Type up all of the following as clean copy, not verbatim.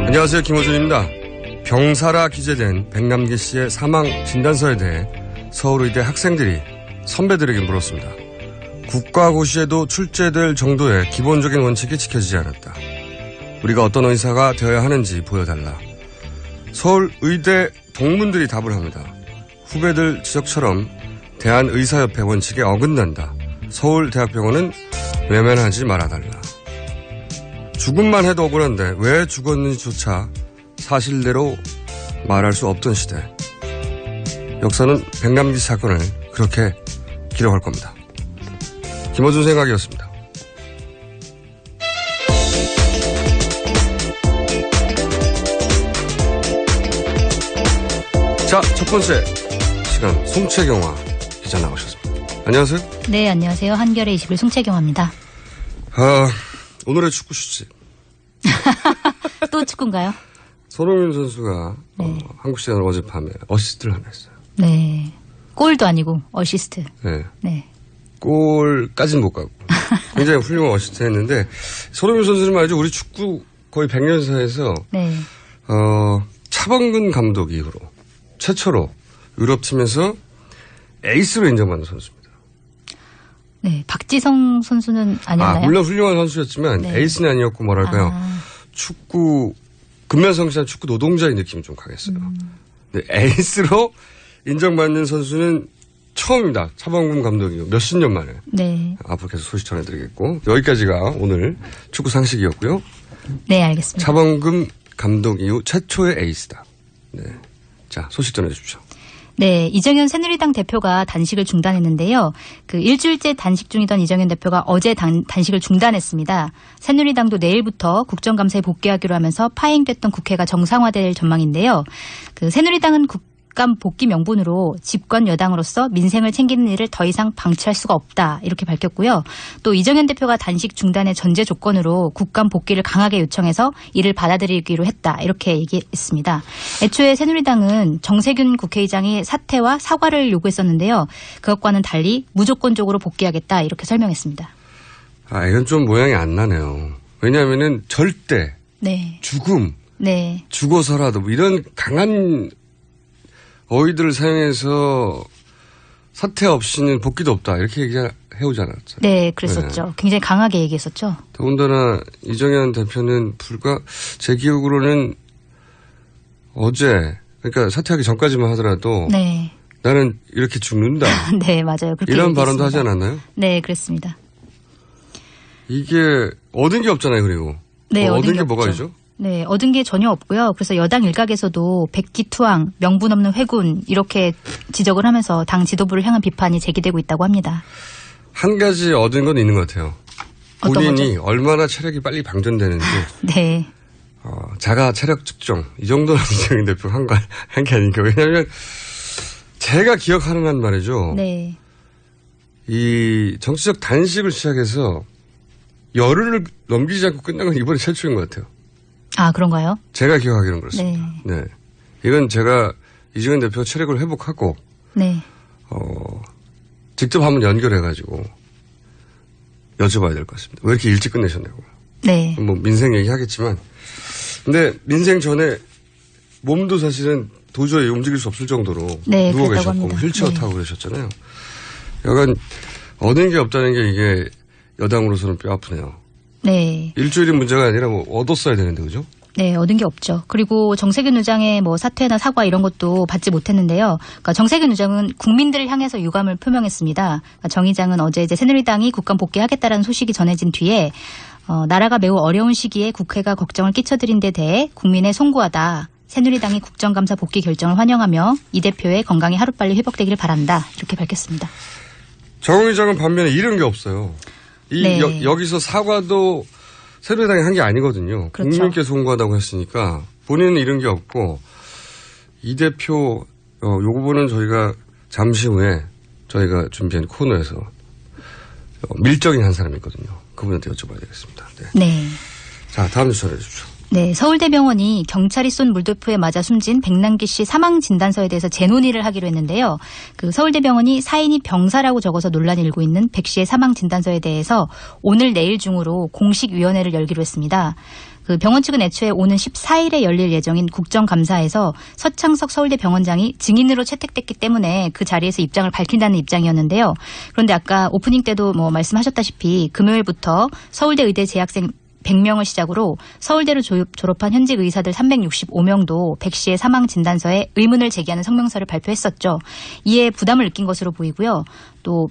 안녕하세요. 김호준입니다. 병사라 기재된 백남기 씨의 사망 진단서에 대해 서울의대 학생들이 선배들에게 물었습니다. 국가고시에도 출제될 정도의 기본적인 원칙이 지켜지지 않았다. 우리가 어떤 의사가 되어야 하는지 보여달라. 서울의대 동문들이 답을 합니다. 후배들 지적처럼 대한의사협회 원칙에 어긋난다. 서울대학병원은 외면하지 말아달라. 죽음만 해도 억울한데 왜 죽었는지조차 사실대로 말할 수 없던 시대. 역사는 백남기 사건을 그렇게 기록할 겁니다. 김어준 생각이었습니다. 자, 첫 번째 시간 송채경화 기자 나오셨습니다. 안녕하세요. 네, 안녕하세요. 한겨레 21 송채경화입니다. 오늘의 축구 슈지. 또 축구인가요? 손흥민 선수가 네. 한국 시간으로 어젯밤에 어시스트를 하나 했어요. 네. 골도 아니고 어시스트. 네. 네. 골까지는 못 가고 굉장히 훌륭한 어시스트 했는데 손흥민 선수는 말이죠. 우리 축구 거의 100년사에서 네. 차범근 감독 이후로 최초로 유럽팀에서 에이스로 인정받는 선수입니다. 네. 박지성 선수는 아니었나요? 물론 훌륭한 선수였지만 네. 에이스는 아니었고 뭐랄까요. 축구 근면성실한 축구 노동자의 느낌이 좀 강했어요. 근데 에이스로 인정받는 선수는 처음입니다. 차범근 감독이요. 몇십 년 만에. 네. 앞으로 계속 소식 전해드리겠고 여기까지가 오늘 축구 상식이었고요. 네, 알겠습니다. 차범근 감독 이후 최초의 에이스다. 네. 자, 소식 전해주십시오. 네, 이정현 새누리당 대표가 단식을 중단했는데요. 그 일주일째 단식 중이던 이정현 대표가 어제 단식을 중단했습니다. 새누리당도 내일부터 국정감사에 복귀하기로 하면서 파행됐던 국회가 정상화될 전망인데요. 그 새누리당은 국감 복귀 명분으로 집권 여당으로서 민생을 챙기는 일을 더 이상 방치할 수가 없다 이렇게 밝혔고요. 또 이정현 대표가 단식 중단의 전제 조건으로 국감 복귀를 강하게 요청해서 이를 받아들이기로 했다 이렇게 얘기했습니다. 애초에 새누리당은 정세균 국회의장이 사퇴와 사과를 요구했었는데요. 그것과는 달리 무조건적으로 복귀하겠다 이렇게 설명했습니다. 이건 좀 모양이 안 나네요. 왜냐하면은 절대 네. 죽음 네. 죽어서라도 뭐 이런 강한 어휘들을 사용해서 사퇴 없이는 복귀도 없다. 이렇게 얘기해오지 않았죠. 네, 그랬었죠. 네. 굉장히 강하게 얘기했었죠. 더군다나 이정현 대표는 제 기억으로는 어제, 그러니까 사퇴하기 전까지만 하더라도 네. 나는 이렇게 죽는다. 네, 맞아요. 그렇게 이런 얘기했습니다. 발언도 하지 않았나요? 네, 그랬습니다. 이게 얻은 게 없잖아요, 그리고. 네, 얻은 게 뭐가 있죠? 네, 얻은 게 전혀 없고요. 그래서 여당 일각에서도 백기투항, 명분 없는 회군 이렇게 지적을 하면서 당 지도부를 향한 비판이 제기되고 있다고 합니다. 한 가지 얻은 건 있는 것 같아요. 본인이 얼마나 체력이 빨리 방전되는지. 네. 자가 체력 측정. 이 정도는 이정현 대표가 한 게 아닌가. 왜냐하면 제가 기억하는 한 말이죠. 네. 이 정치적 단식을 시작해서 열흘을 넘기지 않고 끝난 건 이번에 최초인 것 같아요. 아, 그런가요? 제가 기억하기로는 그렇습니다. 네. 네. 이건 제가 이정현 대표 체력을 회복하고 네. 직접 한번 연결해가지고 여쭤봐야 될 것 같습니다. 왜 이렇게 일찍 끝내셨냐고. 네. 뭐 민생 얘기하겠지만 근데 민생 전에 몸도 사실은 도저히 움직일 수 없을 정도로 네, 누워 계셨고 합니다. 휠체어 네. 타고 그러셨잖아요. 약간 얻은 게 없다는 게 이게 여당으로서는 뼈 아프네요. 네. 일주일이 문제가 아니라 뭐 얻었어야 되는데 그죠? 네, 얻은 게 없죠. 그리고 정세균 의장의 뭐 사퇴나 사과 이런 것도 받지 못했는데요. 그러니까 정세균 의장은 국민들을 향해서 유감을 표명했습니다. 그러니까 정 의장은 어제 이제 새누리당이 국감 복귀하겠다라는 소식이 전해진 뒤에 나라가 매우 어려운 시기에 국회가 걱정을 끼쳐드린 데 대해 국민에 송구하다. 새누리당이 국정감사 복귀 결정을 환영하며 이 대표의 건강이 하루빨리 회복되기를 바란다. 이렇게 밝혔습니다. 정 의장은 반면에 잃은 게 없어요. 네. 여기서 사과도 새누리당이 한 게 아니거든요. 그렇죠. 국민께 송구하다고 했으니까 본인은 잃은 게 없고 이 대표 요 부분은 저희가 잠시 후에 저희가 준비한 코너에서 밀적인 한 사람이 있거든요. 그분한테 여쭤봐야 되겠습니다. 네. 네. 자, 다음 뉴스 전해 주십시오. 네, 서울대병원이 경찰이 쏜 물대포에 맞아 숨진 백남기 씨 사망 진단서에 대해서 재논의를 하기로 했는데요. 그 서울대병원이 사인이 병사라고 적어서 논란이 일고 있는 백 씨의 사망 진단서에 대해서 오늘 내일 중으로 공식 위원회를 열기로 했습니다. 그 병원 측은 애초에 오는 14일에 열릴 예정인 국정감사에서 서창석 서울대 병원장이 증인으로 채택됐기 때문에 그 자리에서 입장을 밝힌다는 입장이었는데요. 그런데 아까 오프닝 때도 말씀하셨다시피 금요일부터 서울대 의대 재학생 100명을 시작으로 서울대를 졸업한 현직 의사들 365명도 백 씨의 사망 진단서에 의문을 제기하는 성명서를 발표했었죠. 이에 부담을 느낀 것으로 보이고요. 또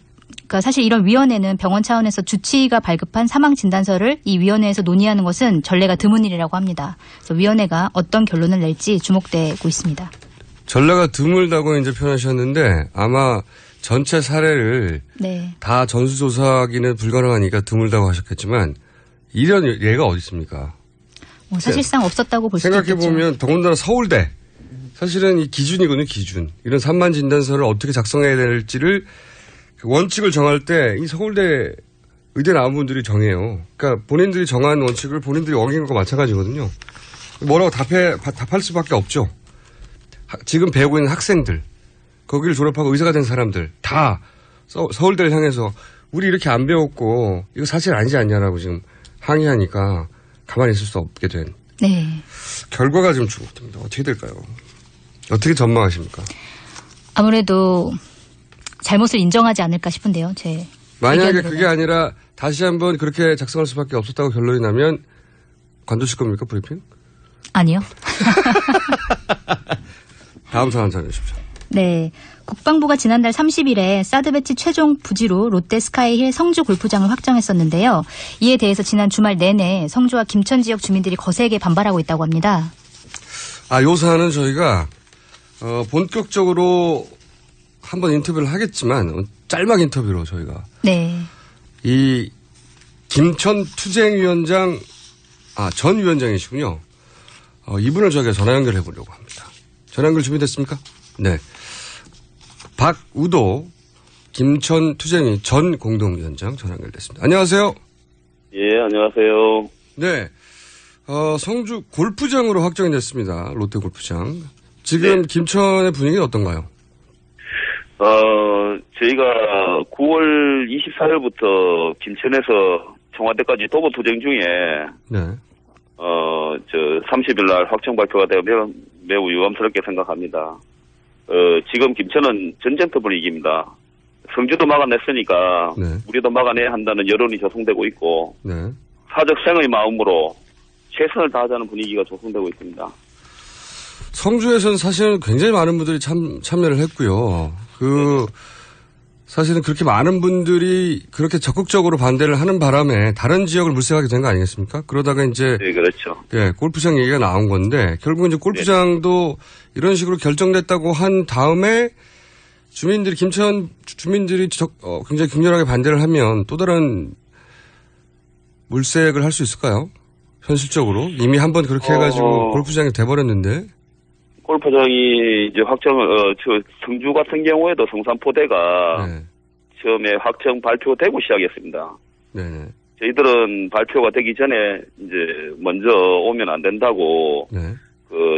그러니까 사실 이런 위원회는 병원 차원에서 주치의가 발급한 사망 진단서를 이 위원회에서 논의하는 것은 전례가 드문 일이라고 합니다. 그래서 위원회가 어떤 결론을 낼지 주목되고 있습니다. 전례가 드물다고 이제 표현하셨는데 아마 전체 사례를 네. 다 전수조사하기는 불가능하니까 드물다고 하셨겠지만 이런 예가 어디 있습니까? 사실상 없었다고 볼 수 있겠죠. 생각해보면 더군다나 서울대. 사실은 이 기준이거든요. 기준. 이런 산만 진단서를 어떻게 작성해야 될지를 원칙을 정할 때 이 서울대 의대 나온 분들이 정해요. 그러니까 본인들이 정한 원칙을 본인들이 어긴 것과 마찬가지거든요. 뭐라고 답할 수밖에 없죠. 지금 배우고 있는 학생들, 거기를 졸업하고 의사가 된 사람들 다 서울대를 향해서 우리 이렇게 안 배웠고 이거 사실 아니지 않냐라고 지금 항의하니까 가만히 있을 수 없게 된 네. 결과가 지금 주목됩니다. 어떻게 될까요? 어떻게 전망하십니까? 아무래도 잘못을 인정하지 않을까 싶은데요. 제 만약에 의견으로는. 그게 아니라 다시 한번 그렇게 작성할 수밖에 없었다고 결론이 나면 관두실 겁니까? 브리핑? 아니요. 다음 사안 전해주십시오. 네. 국방부가 지난달 30일에 사드 배치 최종 부지로 롯데 스카이힐 성주 골프장을 확정했었는데요. 이에 대해서 지난 주말 내내 성주와 김천 지역 주민들이 거세게 반발하고 있다고 합니다. 요 사안은 저희가 본격적으로 한번 인터뷰를 하겠지만 짤막 인터뷰로 저희가 네. 이 김천 투쟁위원장 전 위원장이시군요. 이분을 저희가 전화 연결해 보려고 합니다. 전화 연결 준비됐습니까? 네. 박우도 김천 투쟁위 전 공동위원장 전화 연결됐습니다. 안녕하세요. 예, 안녕하세요. 네. 성주 골프장으로 확정이 됐습니다. 롯데 골프장. 지금 네. 김천의 분위기는 어떤가요? 저희가 9월 24일부터 김천에서 청와대까지 도보 투쟁 중에, 네. 30일 날 확정 발표가 되면 매우 유감스럽게 생각합니다. 지금 김천은 전쟁터 분위기입니다. 성주도 막아냈으니까, 네. 우리도 막아내야 한다는 여론이 조성되고 있고, 네. 사적 생의 마음으로 최선을 다하자는 분위기가 조성되고 있습니다. 성주에서는 사실은 굉장히 많은 분들이 참여를 했고요. 사실은 그렇게 많은 분들이 그렇게 적극적으로 반대를 하는 바람에 다른 지역을 물색하게 된 거 아니겠습니까? 그러다가 이제. 네, 그렇죠. 예, 골프장 얘기가 나온 건데, 결국 이제 골프장도 이런 식으로 결정됐다고 한 다음에 김천 주민들이 굉장히 격렬하게 반대를 하면 또 다른 물색을 할 수 있을까요? 현실적으로. 이미 한번 그렇게 해가지고 골프장이 돼버렸는데. 골프장이 이제 성주 같은 경우에도 성산포대가 네. 처음에 확정 발표되고 시작했습니다. 네네. 저희들은 발표가 되기 전에 이제 먼저 오면 안 된다고 네.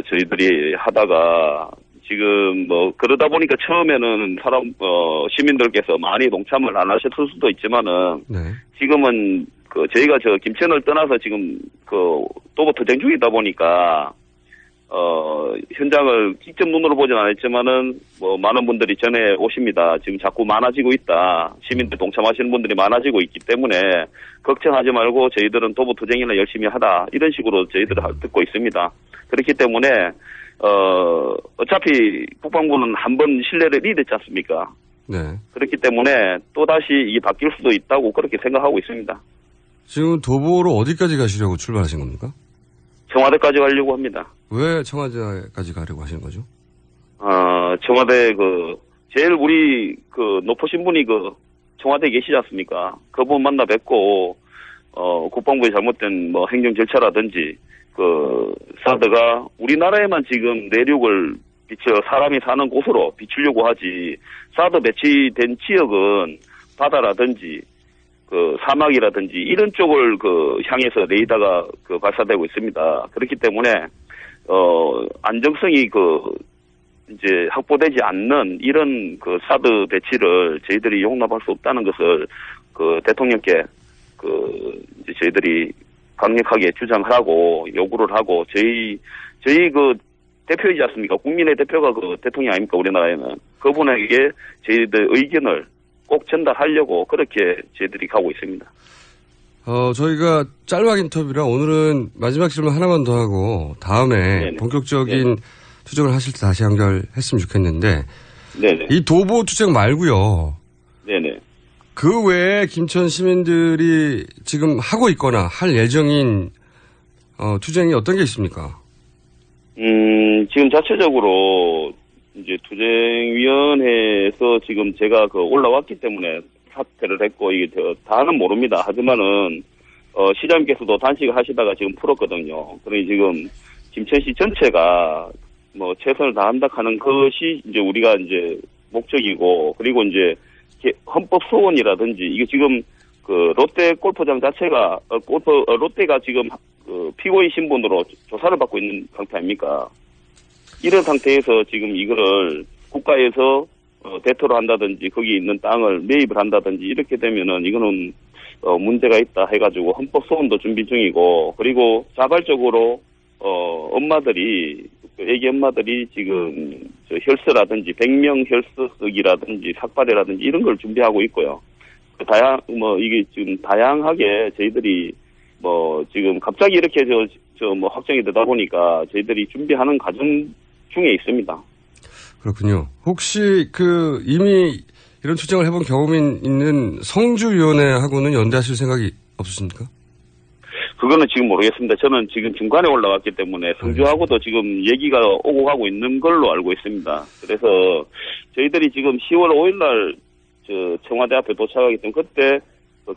저희들이 하다가 지금 그러다 보니까 처음에는 시민들께서 많이 동참을 안 하셨을 수도 있지만은 네. 지금은 저희가 김천을 떠나서 지금 도보 투쟁 중이다 보니까 현장을 직접 눈으로 보진 않았지만은 많은 분들이 전해 오십니다. 지금 자꾸 많아지고 있다. 시민들 동참하시는 분들이 많아지고 있기 때문에 걱정하지 말고 저희들은 도보 투쟁이나 열심히 하다. 이런 식으로 저희들을 듣고 있습니다. 그렇기 때문에 어차피 국방부는 한 번 신뢰를 잃었지 않습니까? 네. 그렇기 때문에 또다시 이게 바뀔 수도 있다고 그렇게 생각하고 있습니다. 지금 도보로 어디까지 가시려고 출발하신 겁니까? 청와대까지 가려고 합니다. 왜 청와대까지 가려고 하시는 거죠? 청와대 제일 우리 높으신 분이 청와대에 계시지 않습니까? 그분 만나 뵙고 국방부의 잘못된 행정 절차라든지 사드가 우리나라에만 지금 내륙을 사람이 사는 곳으로 비추려고 하지 사드 배치된 지역은 바다라든지 그 사막이라든지 이런 쪽을 그 향해서 레이더가 그 발사되고 있습니다. 그렇기 때문에 안정성이 그 이제 확보되지 않는 이런 그 사드 배치를 저희들이 용납할 수 없다는 것을 그 대통령께 그 이제 저희들이 강력하게 주장하라고 요구를 하고 저희 그 대표이지 않습니까? 국민의 대표가 그 대통령 아닙니까? 우리나라에는 그분에게 저희들 의견을 꼭 전달하려고 그렇게 저희들이 가고 있습니다. 저희가 짤막 인터뷰라 오늘은 마지막 질문 하나만 더 하고 다음에 네네. 본격적인 네네. 투쟁을 하실 때 다시 연결했으면 좋겠는데 네네. 이 도보 투쟁 말고요. 네네. 그 외에 김천 시민들이 지금 하고 있거나 할 예정인 투쟁이 어떤 게 있습니까? 지금 자체적으로 이제 투쟁위원회에서 지금 제가 그 올라왔기 때문에 사퇴를 했고 이게 다는 모릅니다. 하지만은 시장님께서도 단식을 하시다가 지금 풀었거든요. 그러니 지금 김천시 전체가 뭐 최선을 다한다 하는 것이 이제 우리가 이제 목적이고 그리고 이제 헌법 소원이라든지 이게 지금 그 롯데 골프장 자체가 롯데가 지금 그 피고인 신분으로 조사를 받고 있는 상태 아닙니까? 이런 상태에서 지금 이거를 국가에서 대토를 한다든지 거기 있는 땅을 매입을 한다든지 이렇게 되면은 이거는 문제가 있다 해가지고 헌법 소원도 준비 중이고 그리고 자발적으로 엄마들이 애기 엄마들이 지금 저 혈서라든지 100명 혈서쓰기라든지 삭발이라든지 이런 걸 준비하고 있고요. 이게 지금 다양하게 저희들이 지금 갑자기 이렇게 확정이 되다 보니까 저희들이 준비하는 과정 중에 있습니다. 그렇군요. 혹시 이미 이런 투쟁을 해본 경험이 있는 성주위원회하고는 연대하실 생각이 없으십니까? 그거는 지금 모르겠습니다. 저는 지금 중간에 올라왔기 때문에 성주하고도 지금 얘기가 오고 가고 있는 걸로 알고 있습니다. 그래서 저희들이 지금 10월 5일 날 청와대 앞에 도착하기 때문에 그때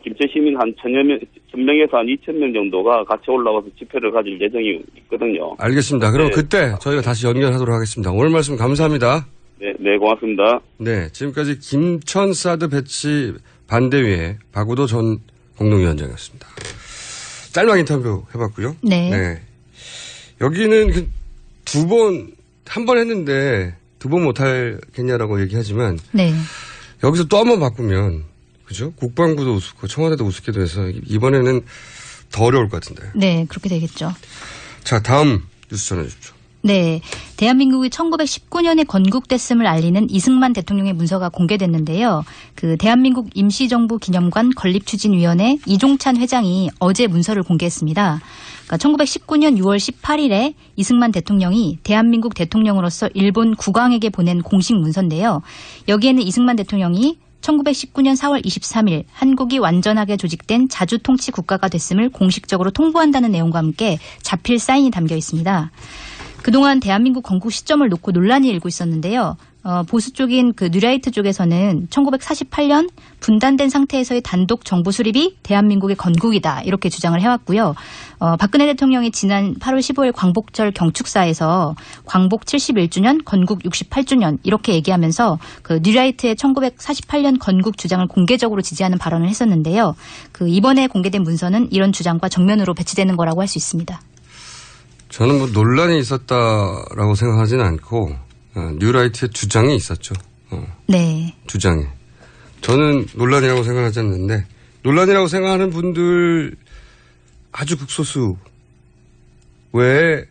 김천 시민 한 1,000명에서 한 2,000명 정도가 같이 올라와서 집회를 가질 예정이 있거든요. 알겠습니다. 그럼 네. 그때 저희가 다시 연결하도록 하겠습니다. 오늘 말씀 감사합니다. 네, 고맙습니다. 네, 지금까지 김천 사드 배치 반대위의 박우도 전 공동위원장이었습니다. 짤막 인터뷰 해봤고요. 네. 여기는 한 번 했는데 두 번 못하겠냐라고 얘기하지만 네. 여기서 또 한 번 바꾸면 그죠? 국방부도 우습고 청와대도 우습게 돼서 이번에는 더 어려울 것 같은데. 네, 그렇게 되겠죠. 자, 다음 뉴스 전해주십시오. 네. 대한민국이 1919년에 건국됐음을 알리는 이승만 대통령의 문서가 공개됐는데요. 대한민국 임시정부 기념관 건립추진위원회 이종찬 회장이 어제 문서를 공개했습니다. 그러니까 1919년 6월 18일에 이승만 대통령이 대한민국 대통령으로서 일본 국왕에게 보낸 공식 문서인데요. 여기에는 이승만 대통령이 1919년 4월 23일 한국이 완전하게 조직된 자주통치 국가가 됐음을 공식적으로 통보한다는 내용과 함께 자필 사인이 담겨 있습니다. 그동안 대한민국 건국 시점을 놓고 논란이 일고 있었는데요. 보수 쪽인 뉴라이트 쪽에서는 1948년 분단된 상태에서의 단독 정부 수립이 대한민국의 건국이다 이렇게 주장을 해왔고요. 박근혜 대통령이 지난 8월 15일 광복절 경축사에서 광복 71주년, 건국 68주년 이렇게 얘기하면서 뉴라이트의 1948년 건국 주장을 공개적으로 지지하는 발언을 했었는데요. 이번에 공개된 문서는 이런 주장과 정면으로 배치되는 거라고 할 수 있습니다. 저는 논란이 있었다라고 생각하지는 않고 뉴라이트의 주장이 있었죠. 네. 주장이. 저는 논란이라고 생각하지 않는데 논란이라고 생각하는 분들 아주 극소수 외에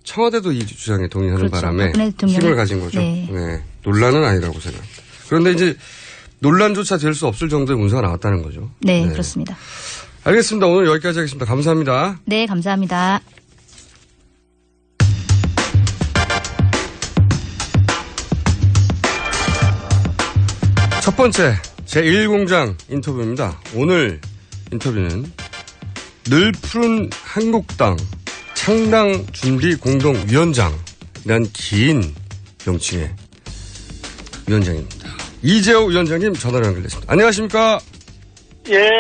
청와대도 이 주장에 동의하는 그렇죠. 바람에 힘을 가진 거죠. 네. 네. 논란은 아니라고 생각합니다. 그런데 이제 논란조차 될 수 없을 정도의 문서가 나왔다는 거죠. 네, 그렇습니다. 알겠습니다. 오늘 여기까지 하겠습니다. 감사합니다. 네, 감사합니다. 첫 번째 제1공장 인터뷰입니다. 오늘 인터뷰는 늘 푸른 한국당 창당 준비 공동위원장이란 긴 명칭의 위원장입니다. 이재호 위원장님 전화로 연결됐습니다. 안녕하십니까? 예.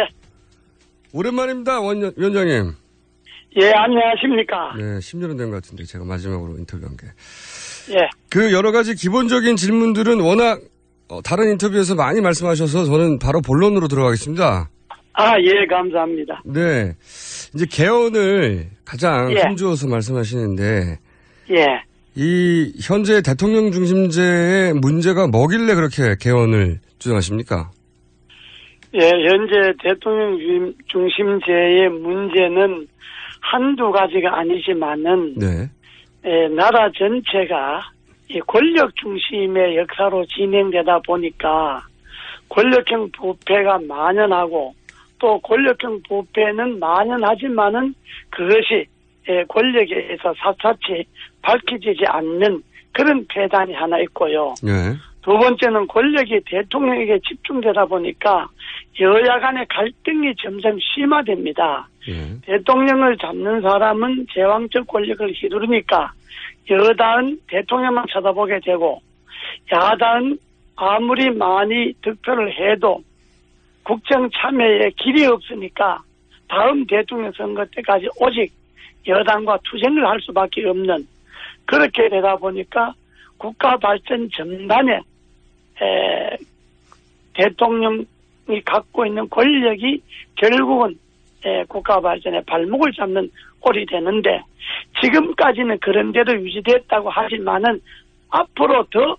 오랜만입니다. 위원장님. 예, 안녕하십니까? 네, 10년은 된 것 같은데 제가 마지막으로 인터뷰한 게. 예. 여러 가지 기본적인 질문들은 워낙 다른 인터뷰에서 많이 말씀하셔서 저는 바로 본론으로 들어가겠습니다. 예, 감사합니다. 네. 이제 개헌을 가장 예. 힘주어서 말씀하시는데, 예. 이 현재 대통령 중심제의 문제가 뭐길래 그렇게 개헌을 주장하십니까? 예, 현재 대통령 중심제의 문제는 한두 가지가 아니지만은, 네. 나라 전체가 이 권력 중심의 역사로 진행되다 보니까 권력형 부패가 만연하고 또 권력형 부패는 만연하지만은 그것이 권력에 의해서 샅샅이 밝혀지지 않는 그런 폐단이 하나 있고요. 네. 두 번째는 권력이 대통령에게 집중되다 보니까 여야 간의 갈등이 점점 심화됩니다. 네. 대통령을 잡는 사람은 제왕적 권력을 휘두르니까 여당은 대통령만 쳐다보게 되고 야당은 아무리 많이 득표를 해도 국정 참여에 길이 없으니까 다음 대통령 선거 때까지 오직 여당과 투쟁을 할 수밖에 없는 그렇게 되다 보니까 국가 발전 전반에 대통령이 갖고 있는 권력이 결국은 국가 발전의 발목을 잡는 꼴이 되는데 지금까지는 그런 대로 유지됐다고 하지만은 앞으로 더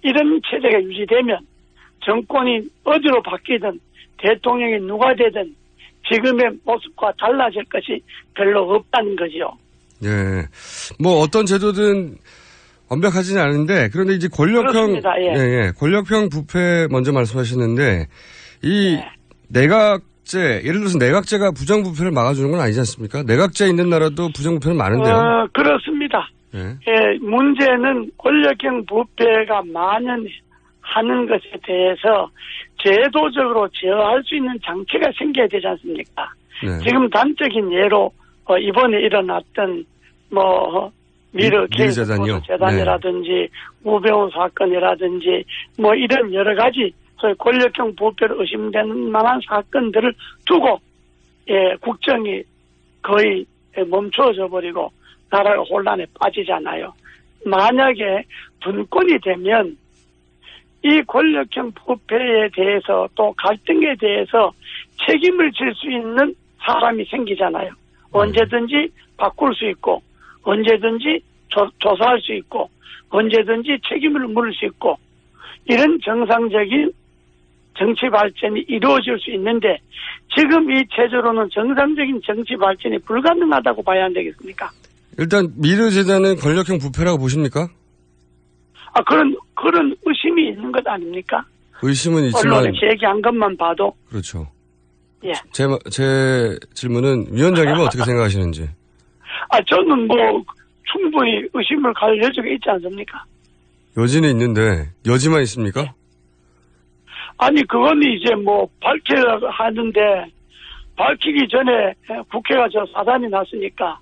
이런 체제가 유지되면 정권이 어디로 바뀌든 대통령이 누가 되든 지금의 모습과 달라질 것이 별로 없다는 거죠. 네. 뭐 어떤 제도든 완벽하지는 않은데 그런데 이제 권력형 그렇습니다. 예. 예, 권력형 부패 먼저 말씀하셨는데 이 내각제 예를 들어서 내각제가 부정부패를 막아주는 건 아니지 않습니까? 내각제 있는 나라도 부정부패는 많은데요. 그렇습니다. 네. 예, 문제는 권력형 부패가 만연하는 것에 대해서 제도적으로 제어할 수 있는 장치가 생겨야 되지 않습니까? 네. 지금 단적인 예로 이번에 일어났던 미르 재단이요. 재단이라든지 우병우 사건이라든지 이런 여러 가지 소위 권력형 부패를 의심되는 만한 사건들을 두고 국정이 거의 멈춰져 버리고 나라가 혼란에 빠지잖아요. 만약에 분권이 되면 이 권력형 부패에 대해서 또 갈등에 대해서 책임을 질 수 있는 사람이 생기잖아요. 언제든지 바꿀 수 있고 언제든지 조사할 수 있고 언제든지 책임을 물을 수 있고 이런 정상적인 정치 발전이 이루어질 수 있는데 지금 이 체제로는 정상적인 정치 발전이 불가능하다고 봐야 안 되겠습니까? 일단 미르 재단은 권력형 부패라고 보십니까? 그런 의심이 있는 것 아닙니까? 의심은 있지만 언론에 제기한 것만 봐도 그렇죠. 예. 제 질문은 위원장님은 어떻게 생각하시는지. 저는 충분히 의심을 갈 여지가 있지 않습니까? 여지는 있는데 여지만 있습니까? 아니 그건 이제 밝히려고 하는데 밝히기 전에 국회가 사단이 났으니까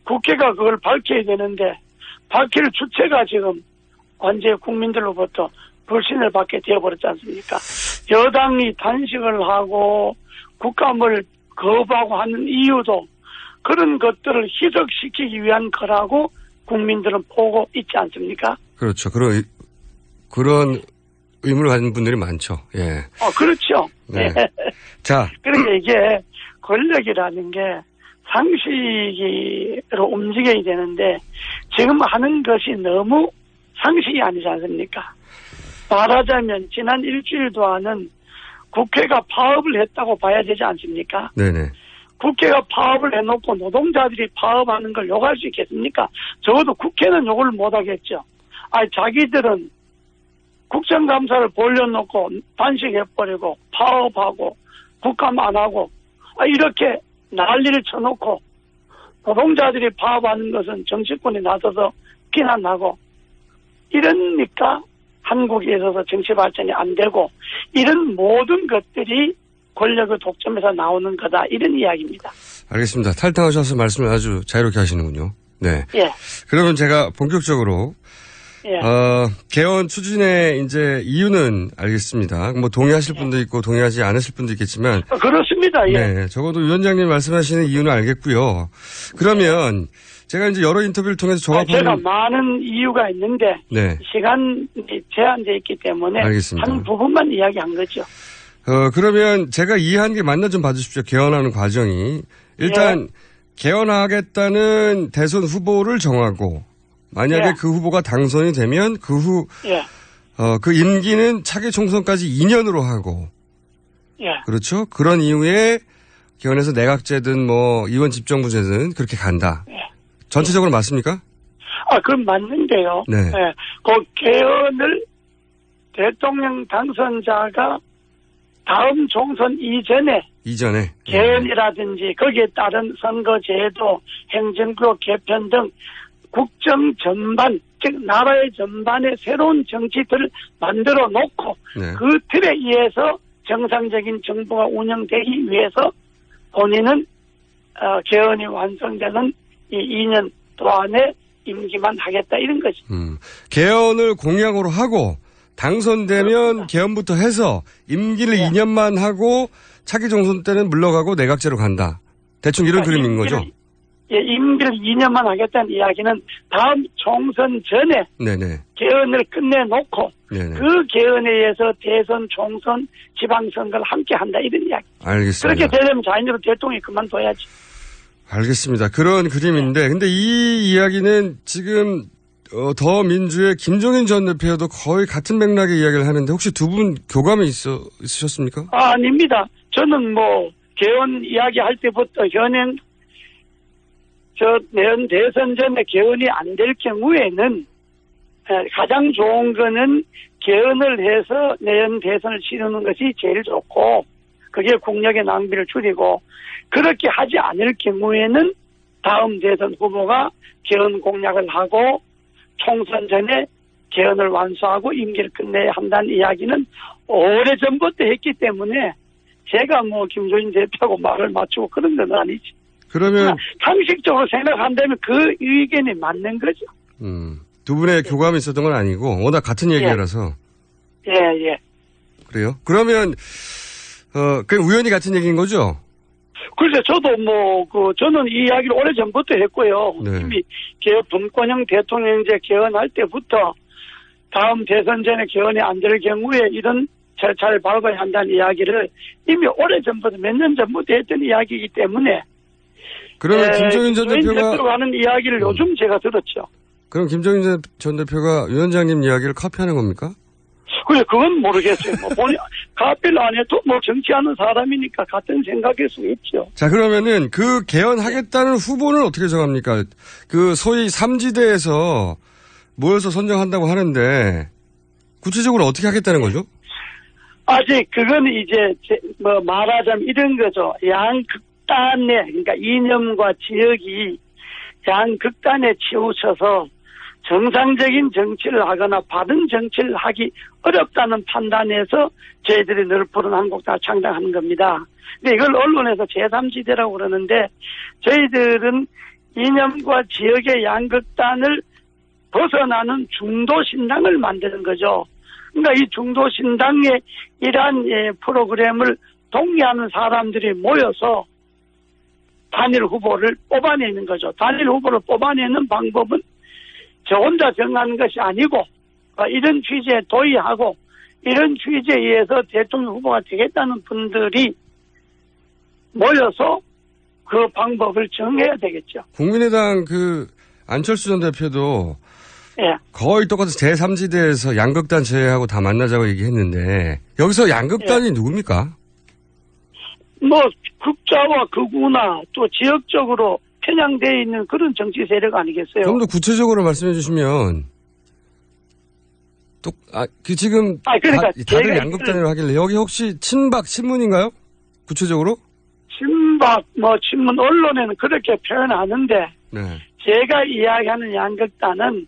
국회가 그걸 밝혀야 되는데 밝힐 주체가 지금 완전히 국민들로부터 불신을 받게 되어버렸지 않습니까? 여당이 단식을 하고 국감을 거부하고 하는 이유도 그런 것들을 희석시키기 위한 거라고 국민들은 보고 있지 않습니까? 그렇죠. 그런 의문을 가진 분들이 많죠. 예. 그렇죠. 네. 자. 그러니까 이게 권력이라는 게 상식으로 움직여야 되는데 지금 하는 것이 너무 상식이 아니지 않습니까? 말하자면 지난 일주일 동안은 국회가 파업을 했다고 봐야 되지 않습니까? 네네. 국회가 파업을 해놓고 노동자들이 파업하는 걸 욕할 수 있겠습니까? 적어도 국회는 욕을 못하겠죠. 자기들은 국정감사를 벌려놓고 단식해버리고 파업하고 국감 안 하고 이렇게 난리를 쳐놓고 노동자들이 파업하는 것은 정치권이 나서서 비난하고 이러니까 한국에 있어서 정치 발전이 안 되고 이런 모든 것들이 권력의 독점에서 나오는 거다 이런 이야기입니다. 알겠습니다. 탈당하셔서 말씀을 아주 자유롭게 하시는군요. 네. 예. 그러면 제가 본격적으로 예. 개헌 추진의 이제 이유는 알겠습니다. 동의하실 분도 있고 동의하지 않으실 분도 있겠지만 그렇습니다. 예. 네. 적어도 위원장님 말씀하시는 이유는 알겠고요. 그러면 제가 이제 여러 인터뷰를 통해서 종합하는 제가 많은 이유가 있는데 네. 시간이 제한되어 있기 때문에 알겠습니다. 한 부분만 이야기한 거죠. 그러면 제가 이해한 게 맞나 좀 봐주십시오. 개헌하는 과정이. 일단 개헌하겠다는 대선 후보를 정하고 만약에 그 후보가 당선이 되면 그 후 그 임기는 차기 총선까지 2년으로 하고 그렇죠. 그런 이후에 개헌해서 내각제든 뭐 이원 집정부제든 그렇게 간다. 전체적으로 맞습니까? 그건 맞는데요. 네. 그 개헌을 대통령 당선자가 다음 총선 이전에 개헌이라든지 거기에 따른 선거제도, 행정구 개편 등 국정 전반, 즉 나라의 전반에 새로운 정치들을 만들어 놓고 그 틀에 의해서 정상적인 정부가 운영되기 위해서 본인은 개헌이 완성되는 이 2년 동안에 임기만 하겠다 이런 거죠. 개헌을 공약으로 하고 당선되면 개헌부터 해서 임기를 2년만 하고 차기 총선 때는 물러가고 내각제로 간다. 대충 이런 그림인 거죠? 임기를 2년만 하겠다는 이야기는 다음 총선 전에 개헌을 끝내놓고 그 개헌에 의해서 대선, 총선, 지방선거를 함께 한다 이런 이야기. 알겠습니다. 그렇게 되려면 자연적으로 대통령이 그만둬야지. 알겠습니다. 그런 그림인데 근데 이 이야기는 지금 더민주의 김종인 전 대표도 거의 같은 맥락의 이야기를 하는데 혹시 두 분 교감이 있으셨습니까? 아닙니다. 저는 뭐 개헌 이야기할 때부터 내년 대선 전에 개헌이 안 될 경우에는 가장 좋은 거는 개헌을 해서 내년 대선을 치르는 것이 제일 좋고 그게 국력의 낭비를 줄이고 그렇게 하지 않을 경우에는 다음 대선 후보가 개헌 공약을 하고 총선 전에 개헌을 완수하고 임기를 끝내야 한다는 이야기는 오래전부터 했기 때문에 제가 뭐 김종인 대표하고 말을 맞추고 그런 건 아니지. 그러면 상식적으로 생각한다면 그 의견이 맞는 거죠. 두 분의 교감이 있었던 건 아니고 워낙 같은 얘기라서. 그래요? 그러면 그냥 우연히 같은 얘기인 거죠? 글쎄 저도 저는 이 이야기를 오래전부터 했고요. 이미 분권형 대통령제 개헌할 때부터 다음 대선 전에 개헌이 안 될 경우에 이런 절차를 밟아야 한다는 이야기를 이미 오래전부터 몇 년 전부터 했던 이야기이기 때문에 그러면 김종인 전 대표가 하는 이야기를 요즘 제가 들었죠. 그럼 김종인 전 대표가 위원장님 이야기를 카피하는 겁니까? 그래, 그건 모르겠어요. 본인, 카피를 안 해도 정치하는 사람이니까 같은 생각일 수 있죠. 자, 그러면은 그 개헌하겠다는 후보는 어떻게 정합니까? 그 소위 3지대에서 모여서 선정한다고 하는데 구체적으로 어떻게 하겠다는 거죠? 아직 그건 이제 말하자면 이런 거죠. 양극단에, 그러니까 이념과 지역이 양극단에 치우쳐서 정상적인 정치를 하거나 바른 정치를 하기 어렵다는 판단에서 저희들이 늘 푸른 한국당을 창당하는 겁니다. 근데 이걸 언론에서 제3지대라고 그러는데 저희들은 이념과 지역의 양극단을 벗어나는 중도신당을 만드는 거죠. 그러니까 이 중도신당의 이러한 프로그램을 동의하는 사람들이 모여서 단일 후보를 뽑아내는 거죠. 단일 후보를 뽑아내는 방법은 저 혼자 정하는 것이 아니고 이런 취지에 도의하고 이런 취지에 의해서 대통령 후보가 되겠다는 분들이 모여서 그 방법을 정해야 되겠죠. 국민의당 안철수 전 대표도 거의 똑같은 제3지대에서 양극단 제외하고 다 만나자고 얘기했는데 여기서 양극단이 누굽니까? 극좌와 극우나 또 지역적으로 편향되어 있는 그런 정치 세력 아니겠어요? 좀 더 구체적으로 말씀해 주시면 지금 다들 양극단이라고 하길래 여기 혹시 친박 친문인가요? 구체적으로? 친박 친문 언론에는 그렇게 표현하는데 제가 이야기하는 양극단은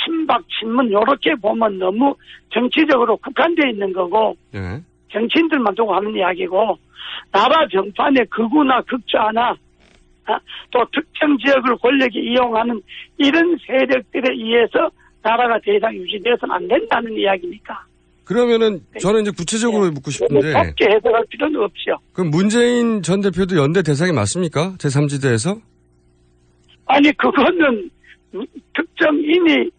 친박 친문 이렇게 보면 너무 정치적으로 국한되어 있는 거고 정치인들만 두고 하는 이야기고 나라 전반에 극우나 극좌나 또 특정 지역을 권력이 이용하는 이런 세력들에 의해서 나라가 더 이상 유지되어서는 안 된다는 이야기니까. 그러면은 저는 이제 구체적으로 묻고 싶은데. 쉽게 해석할 필요는 없죠. 그럼 문재인 전 대표도 연대 대상이 맞습니까? 제3지대에서? 아니 그거는 특정인이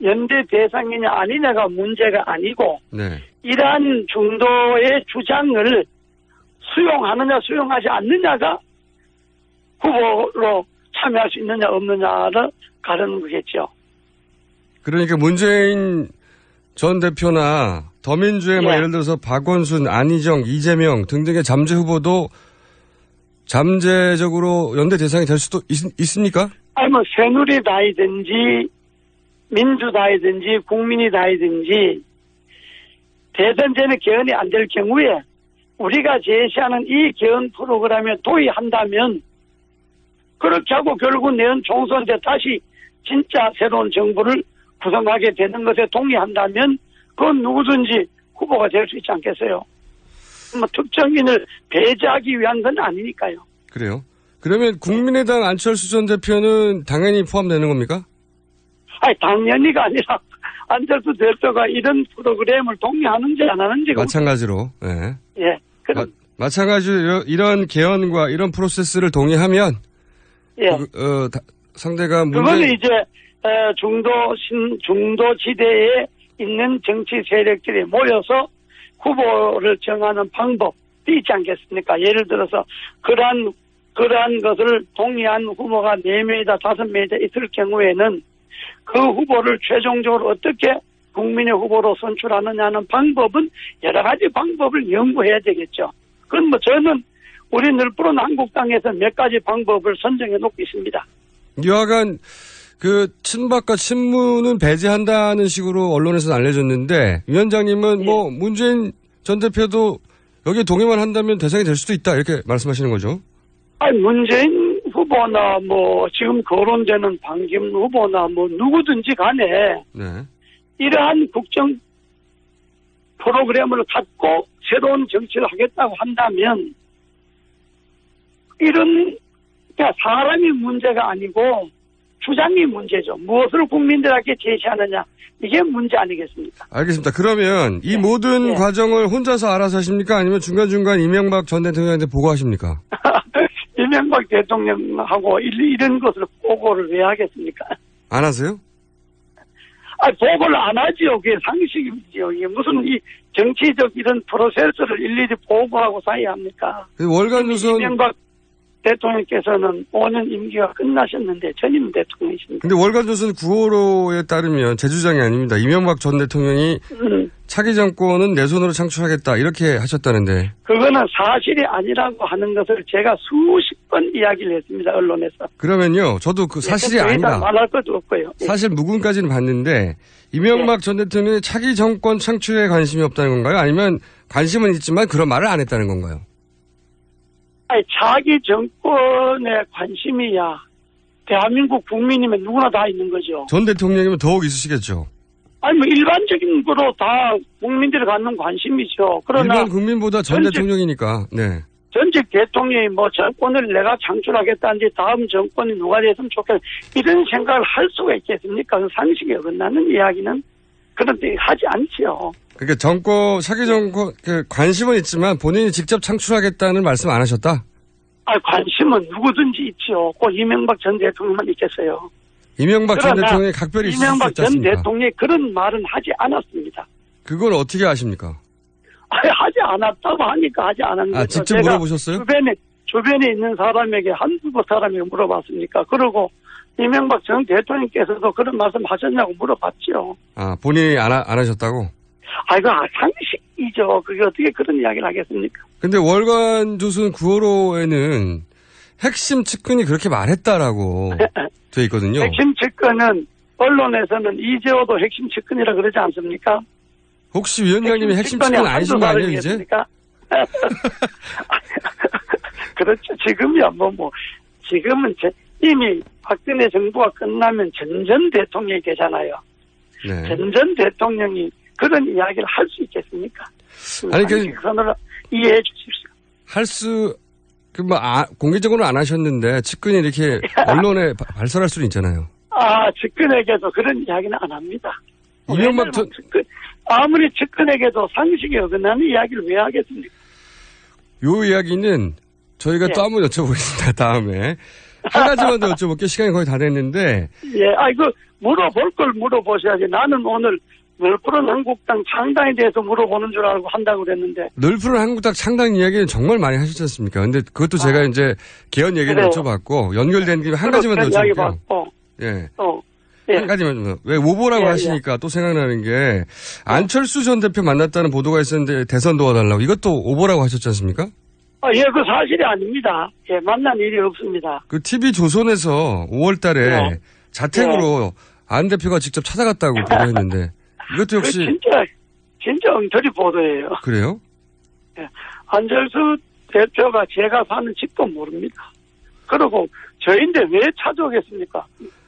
연대 대상이냐 아니냐가 문제가 아니고 이러한 중도의 주장을 수용하느냐 수용하지 않느냐가 후보로 참여할 수 있느냐 없느냐를 가르는 거겠죠. 그러니까 문재인 전 대표나 더민주의 뭐 예. 예를 들어서 박원순, 안희정, 이재명 등등의 잠재 후보도 잠재적으로 연대 대상이 될 수도 있습니까? 아니 뭐 새누리당이든지 민주당이든지 국민의당이든지 대선제는 개헌이 안 될 경우에 우리가 제시하는 이 개헌 프로그램에 도의한다면 그렇게 하고 결국 내년 총선 때 다시 진짜 새로운 정부를 구성하게 되는 것에 동의한다면 그건 누구든지 후보가 될 수 있지 않겠어요? 뭐 특정인을 배제하기 위한 건 아니니까요. 그래요. 그러면 국민의당 안철수 전 대표는 당연히 포함되는 겁니까? 아니 당연히가 아니라 안철수 대표가 이런 프로그램을 동의하는지 안 하는지가 마찬가지로. 네. 예. 그럼 마찬가지로 이런 개헌과 이런 프로세스를 동의하면 예. 상대가 그거는 이제 중도 지대에 있는 정치 세력들이 모여서 후보를 정하는 방법이 있지 않겠습니까? 예를 들어서 그러한 것을 동의한 후보가 4명이다 5명이다 있을 경우에는 그 후보를 최종적으로 어떻게 국민의 후보로 선출하느냐는 방법은 여러 가지 방법을 연구해야 되겠죠. 그건 뭐 저는 우리 늘뿌른 한국당에서 몇 가지 방법을 선정해 놓고 있습니다. 여하간 그 친박과 친문은 배제한다는 식으로 언론에서는 알려졌는데 위원장님은 뭐 문재인 전 대표도 여기에 동의만 한다면 대상이 될 수도 있다 이렇게 말씀하시는 거죠? 아니 문재인 후보나 뭐 지금 거론되는 반기문 후보나 뭐 누구든지 간에 네. 이러한 국정 프로그램을 갖고 새로운 정치를 하겠다고 한다면 이런 그러니까 사람이 문제가 아니고 주장이 문제죠. 무엇을 국민들에게 제시하느냐 이게 문제 아니겠습니까? 알겠습니다. 그러면 이 모든 과정을 혼자서 알아서 하십니까? 아니면 중간중간 이명박 전 대통령한테 보고하십니까? 이명박 대통령하고 이런 것을 보고를 왜 하겠습니까? 안 하세요? 보고를 안 하지요. 그게 상식이지요. 이게 무슨 이 정치적 이런 프로세스를 일일이 보고하고 사야 합니까? 월간 조선 이명박 대통령께서는 5년 임기가 끝나셨는데 전임 대통령이십니다. 근데 월간조선 9호로에 따르면 제 주장이 아닙니다. 이명박 전 대통령이 차기 정권은 내 손으로 창출하겠다 이렇게 하셨다는데. 그거는 사실이 아니라고 하는 것을 제가 수십 번 이야기를 했습니다. 언론에서. 그러면요. 저도 그 사실이 아니다. 말할 것도 없고요. 사실 무근까지는 봤는데 이명박 전 대통령이 차기 정권 창출에 관심이 없다는 건가요? 아니면 관심은 있지만 그런 말을 안 했다는 건가요? 아니, 자기 정권에 관심이야 대한민국 국민이면 누구나 다 있는 거죠. 전 대통령이면 더욱 있으시겠죠. 아니 뭐 일반적인 거로 다 국민들이 갖는 관심이죠. 그러나 일반 국민보다 전 대통령이니까. 네. 전직 대통령이 뭐 정권을 내가 창출하겠다는지 다음 정권이 누가 됐으면 좋겠다 이런 생각을 할 수가 있겠습니까? 그 상식에 어긋나는 이야기는 그런데 하지 않지요. 그러니까 차기 정권 관심은 있지만 본인이 직접 창출하겠다는 말씀 안 하셨다? 관심은 누구든지 있죠. 꼭 이명박 전 대통령만 있겠어요. 이명박 전 대통령이 각별히 있을 수 있지 이명박 전 않습니까? 대통령이 그런 말은 하지 않았습니다. 그걸 어떻게 아십니까? 하지 않았다고 하니까 하지 않은 거죠. 직접 물어보셨어요? 주변에 있는 사람에게 한두 사람에게 물어봤습니까? 그리고 이명박 전 대통령께서도 그런 말씀 하셨냐고 물어봤죠. 본인이 안 하셨다고? 이거 상식이죠. 그게 어떻게 그런 이야기를 하겠습니까? 근데 월간 조선 9호로에는 핵심 측근이 그렇게 말했다라고 돼 있거든요. 핵심 측근은 언론에서는 이재호도 핵심 측근이라 그러지 않습니까? 혹시 위원장님이 핵심 측근 아니신 거 아니에요, 이제? 그렇죠. 지금이야, 지금은 이미 박근혜 정부가 끝나면 전 대통령이 되잖아요. 네. 전 대통령이 그런 이야기를 할 수 있겠습니까? 아니, 선을 이해해 주십시오. 공개적으로는 안 하셨는데, 측근이 이렇게 언론에 발설할 수는 있잖아요. 측근에게도 그런 이야기는 안 합니다. 이명박 전, 아무리 측근에게도 상식에 어긋나는 이야기를 왜 하겠습니까? 요 이야기는 저희가 또 한번 여쭤보겠습니다, 다음에. 한 가지만 더 여쭤볼게요. 시간이 거의 다 됐는데. 물어볼 걸 물어보셔야지. 나는 오늘 늘 푸른 한국당 창당에 대해서 물어보는 줄 알고 한다고 그랬는데. 늘 푸른 한국당 창당 이야기는 정말 많이 하셨지 않습니까? 근데 그것도 제가 이제 개헌 얘기를 그래요. 여쭤봤고, 연결된 김에 한 가지만 더 이야기 여쭤볼게요. 받고. 예. 예. 한 가지만 좀. 왜 오보라고 예, 하시니까 또 생각나는 게, 안철수 전 대표 만났다는 보도가 있었는데 대선 도와달라고. 이것도 오보라고 하셨지 않습니까? 예, 그 사실이 아닙니다. 예, 만난 일이 없습니다. 그 TV 조선에서 5월 달에 네. 자택으로 안 대표가 직접 찾아갔다고 보도했는데, 이것도 역시. 진짜 엉터리 보도예요. 그래요? 예. 안철수 대표가 제가 사는 집도 모릅니다. 그리고 저인데 왜 찾아오겠습니까?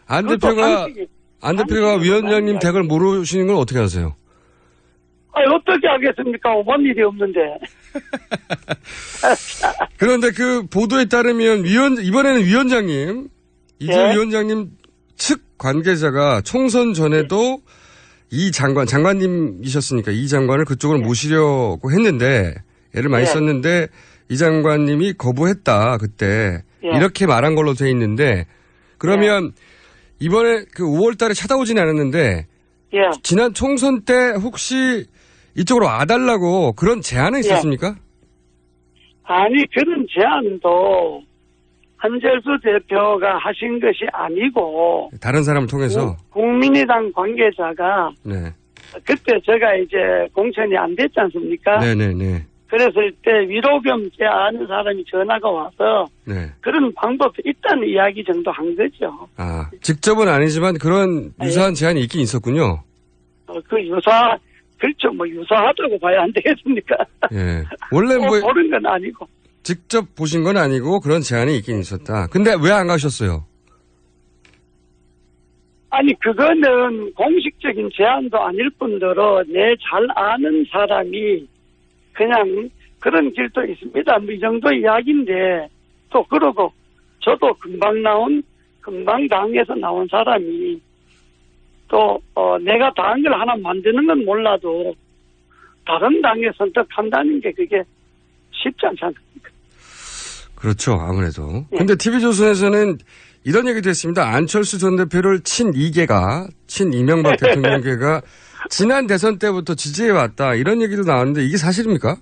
안 그것도 대표가 위원장님 상식이 댁을 모르시는 걸 어떻게 아세요? 어떻게 하겠습니까? 오본 일이 없는데. 그런데 그 보도에 따르면 이번에는 위원장님, 이재명 예. 위원장님 측 관계자가 총선 전에도 이 장관님이셨으니까 이 장관을 그쪽으로 모시려고 했는데, 애를 많이 예. 썼는데, 이 장관님이 거부했다, 그때. 예. 이렇게 말한 걸로 돼 있는데, 그러면 이번에 그 5월 달에 찾아오진 않았는데, 예. 지난 총선 때 혹시 이쪽으로 와달라고 그런 제안은 있었습니까? 아니, 그런 제안도 안철수 대표가 하신 것이 아니고, 다른 사람을 통해서. 국민의당 관계자가 네. 그때 제가 이제 공천이 안 됐지 않습니까? 네네네. 그래서 이때 위로 겸 제 아는 사람이 전화가 와서 네. 그런 방법이 있다는 이야기 정도 한 거죠. 아, 직접은 아니지만 그런 유사한 제안이 있긴 있었군요. 그렇죠. 뭐 유사하다고 봐야 안 되겠습니까? 예. 원래 뭐 모르는 건 아니고. 직접 보신 건 아니고 그런 제안이 있긴 있었다. 근데 왜 안 가셨어요? 아니, 그거는 공식적인 제안도 아닐 뿐더러 내 잘 아는 사람이 그냥 그런 길도 있습니다. 뭐 이 정도 이야기인데, 또 그러고 저도 금방 당에서 나온 사람이 또 내가 당을 하나 만드는 건 몰라도 다른 당에 선택한다는 게 그게 쉽지 않지 않습니까? 그렇죠. 아무래도. 예. 근데 TV조선에서는 이런 얘기도 했습니다. 안철수 전 대표를 친 이명박 대통령계가 지난 대선 때부터 지지해왔다. 이런 얘기도 나왔는데 이게 사실입니까?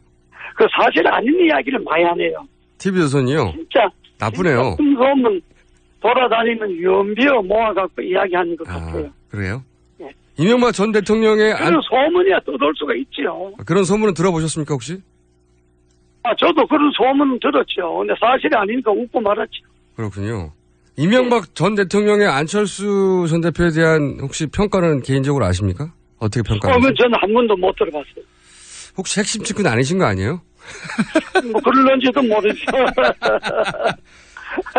그 사실 아닌 이야기를 많이 하네요. TV조선이요? 진짜. 나쁘네요. 진짜 소문 돌아다니는 유언비어 모아갖고 이야기하는 것 같아요. 그래요? 예. 이명박 전 대통령의 그런 소문이야 떠돌 수가 있지요. 그런 소문은 들어보셨습니까 혹시? 저도 그런 소문은 들었죠. 근데 사실이 아니니까 웃고 말았죠. 그렇군요. 이명박 전 대통령의 안철수 전 대표에 대한 혹시 평가는 개인적으로 아십니까? 어떻게 평가하세요? 저는 한 번도 못 들어봤어요. 혹시 핵심 측근 아니신 거 아니에요? 뭐 그럴런지도 모르죠.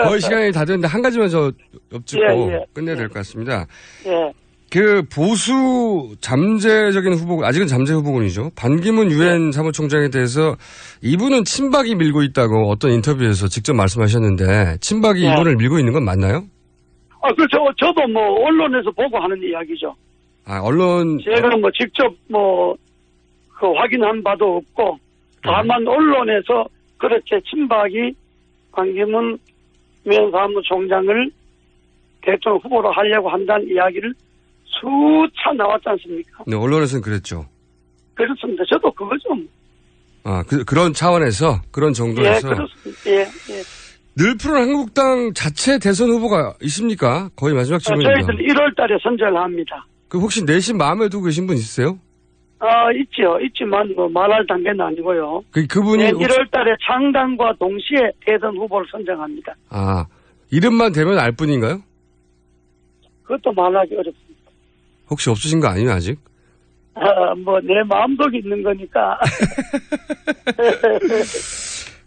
거의 시간이 다 됐는데 한 가지만 저 엽짚고 예. 끝내야 될 것 같습니다. 예. 그 보수 잠재적인 후보, 아직은 잠재 후보군이죠. 반기문 유엔 사무총장에 대해서 이분은 친박이 밀고 있다고 어떤 인터뷰에서 직접 말씀하셨는데 친박이 예. 이분을 밀고 있는 건 맞나요? 그렇죠. 저도 뭐 언론에서 보고 하는 이야기죠. 언론. 제가 뭐 직접 그 확인한 바도 없고 다만 언론에서 그렇게 친박이 반기문 유엔 사무총장을 대통령 후보로 하려고 한다는 이야기를 수차 나왔지 않습니까? 네, 언론에서는 그랬죠. 그렇습니다. 저도 그거죠. 그런 차원에서, 그런 정도에서. 예, 그렇습니다. 예. 늘 푸른 한국당 자체 대선 후보가 있습니까? 거의 마지막 질문입니다. 저희들 1월 달에 선정을 합니다. 그 혹시 내심 마음에 두고 계신 분 있으세요? 있죠. 있지만 뭐 말할 단계는 아니고요. 그분이. 1월 달에 창당과 동시에 대선 후보를 선정합니다. 이름만 되면 알 뿐인가요? 그것도 말하기 어렵습니다. 혹시 없으신 거 아니에요, 아직? 뭐 내 마음속에 있는 거니까.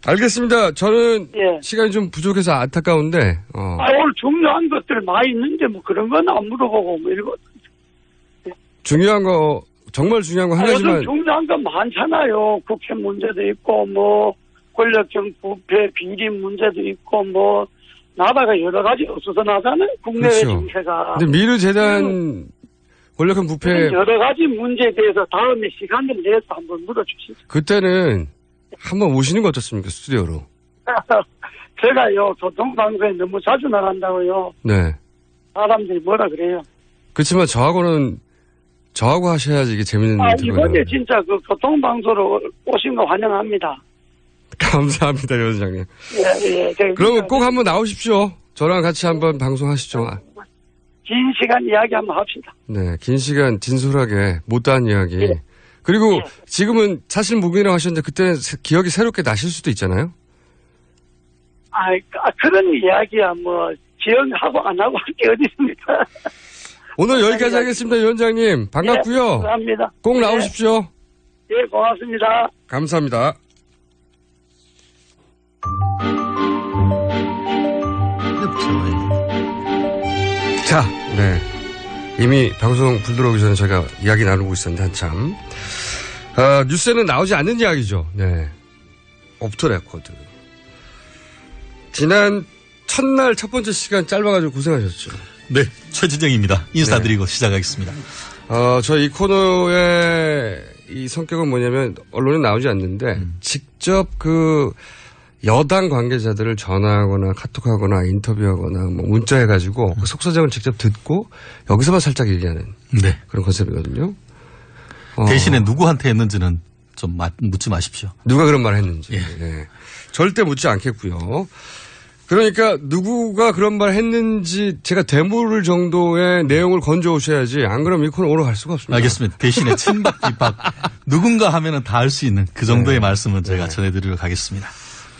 알겠습니다. 저는 예. 시간이 좀 부족해서 안타까운데. 오늘 중요한 것들 많이 있는데 뭐 그런 건 안 물어보고 뭐 이거. 중요한 거, 정말 중요한 거 한 요즘 가지만. 중요한 건 많잖아요. 국회 문제도 있고 뭐 권력형 부패 비리 문제도 있고 뭐 나라가 여러 가지 어수선하잖아요. 국내외 그렇죠. 정세가. 근데 미르재단 권력형 부패. 여러 가지 문제에 대해서 다음에 시간을 내서 한번 물어주시죠. 그때는 한번 오시는 거 어떻습니까? 스튜디오로. 제가요, 교통방송에 너무 자주 나간다고요. 네. 사람들이 뭐라 그래요. 그렇지만 저하고는 저하고 하셔야지 이게 재밌는 일이 이번에 진짜 그 교통방송으로 오신 거 환영합니다. 감사합니다, 위원장님. 예. 그러면 꼭 한번 나오십시오. 저랑 같이 한번 방송하시죠. 긴 시간 이야기 한번 합시다. 네, 긴 시간 진솔하게 못다한 이야기. 예. 그리고 예. 지금은 사실 무근이라고 하셨는데 그때는 기억이 새롭게 나실 수도 있잖아요. 그런 이야기야 뭐 기억하고 안 하고 할 게 어디 있습니까? 오늘 여기까지 하겠습니다, 위원장님. 반갑고요. 예, 감사합니다. 꼭 나오십시오. 예, 고맙습니다. 감사합니다. 자, 네. 이미 방송 불 들어오기 전에 저희가 이야기 나누고 있었는데 한참. 뉴스에는 나오지 않는 이야기죠. 네. 오프 레코드. 지난 첫날 첫 번째 시간 짧아가지고 고생하셨죠. 네, 최진영입니다. 인사드리고 시작하겠습니다. 저 이 코너의 이 성격은 뭐냐면 언론에 나오지 않는데 직접 그 여당 관계자들을 전화하거나 카톡하거나 인터뷰하거나 뭐 문자해가지고 그 속사정을 직접 듣고 여기서만 살짝 얘기하는 네. 그런 컨셉이거든요. 대신에 누구한테 했는지는 좀 묻지 마십시오. 누가 그런 말을 했는지. 예. 네. 절대 묻지 않겠고요. 그러니까 누구가 그런 말 했는지 제가 되물을 정도의 내용을 건져 오셔야지 안 그러면 이 코너 오러 갈 수가 없습니다. 알겠습니다. 대신에 친박, 비박 누군가 하면은 다 할 수 있는 그 정도의 말씀은 제가 전해드리도록 하겠습니다.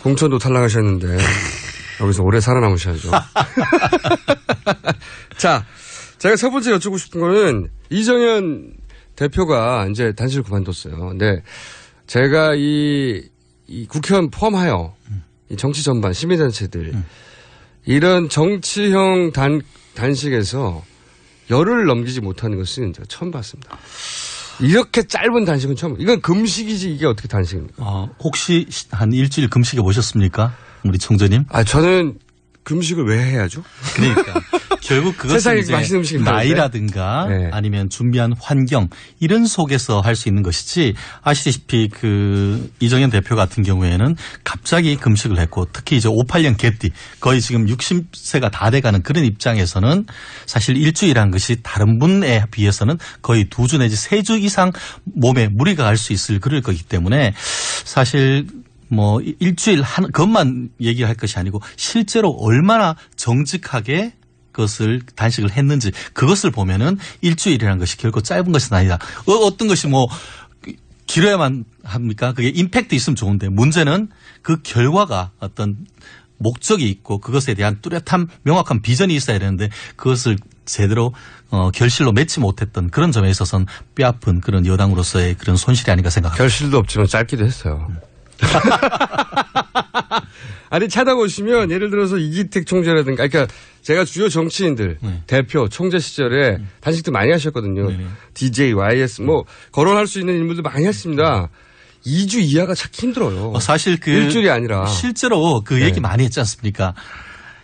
공천도 탈락하셨는데 여기서 오래 살아남으셔야죠. 자, 제가 첫 번째 여쭙고 싶은 거는 이정현 대표가 이제 단식을 그만뒀어요. 근데 제가 이 국회의원 포함하여 이 정치 전반 시민단체들 이런 정치형 단식에서 열흘을 넘기지 못하는 것은 제가 처음 봤습니다. 이렇게 짧은 단식은 처음. 이건 금식이지 이게 어떻게 단식입니까? 혹시 한 일주일 금식해 보셨습니까? 우리 총재님? 저는 금식을 왜 해야죠? 그러니까 결국 그것은 세상에 이제 맛있는 음식이 나이라든가 네. 아니면 준비한 환경 이런 속에서 할 수 있는 것이지 아시다시피 그 이정현 대표 같은 경우에는 갑자기 금식을 했고 특히 이제 58년 개띠 거의 지금 60세가 다 돼가는 그런 입장에서는 사실 일주일이라는 것이 다른 분에 비해서는 거의 2주 내지 3주 이상 몸에 무리가 갈 수 있을 그럴 거기 때문에 사실 뭐 일주일 한 것만 얘기할 것이 아니고 실제로 얼마나 정직하게 그것을 단식을 했는지 그것을 보면은 일주일이라는 것이 결코 짧은 것은 아니다. 어떤 것이 뭐 길어야만 합니까? 그게 임팩트 있으면 좋은데 문제는 그 결과가 어떤 목적이 있고 그것에 대한 뚜렷한 명확한 비전이 있어야 되는데 그것을 제대로 결실로 맺지 못했던 그런 점에 있어서는 뼈아픈 그런 여당으로서의 그런 손실이 아닌가 생각합니다. 결실도 없지만 짧기도 했어요. 아니 찾아보시면 예를 들어서 이기택 총재라든가 그러니까 제가 주요 정치인들 대표 총재 시절에 단식도 많이 하셨거든요. DJ, YS 뭐 거론할 수 있는 인물들 많이 했습니다. 2주 이하가 찾기 힘들어요. 사실 그 일주일이 아니라 실제로 그 얘기 많이 했지 않습니까?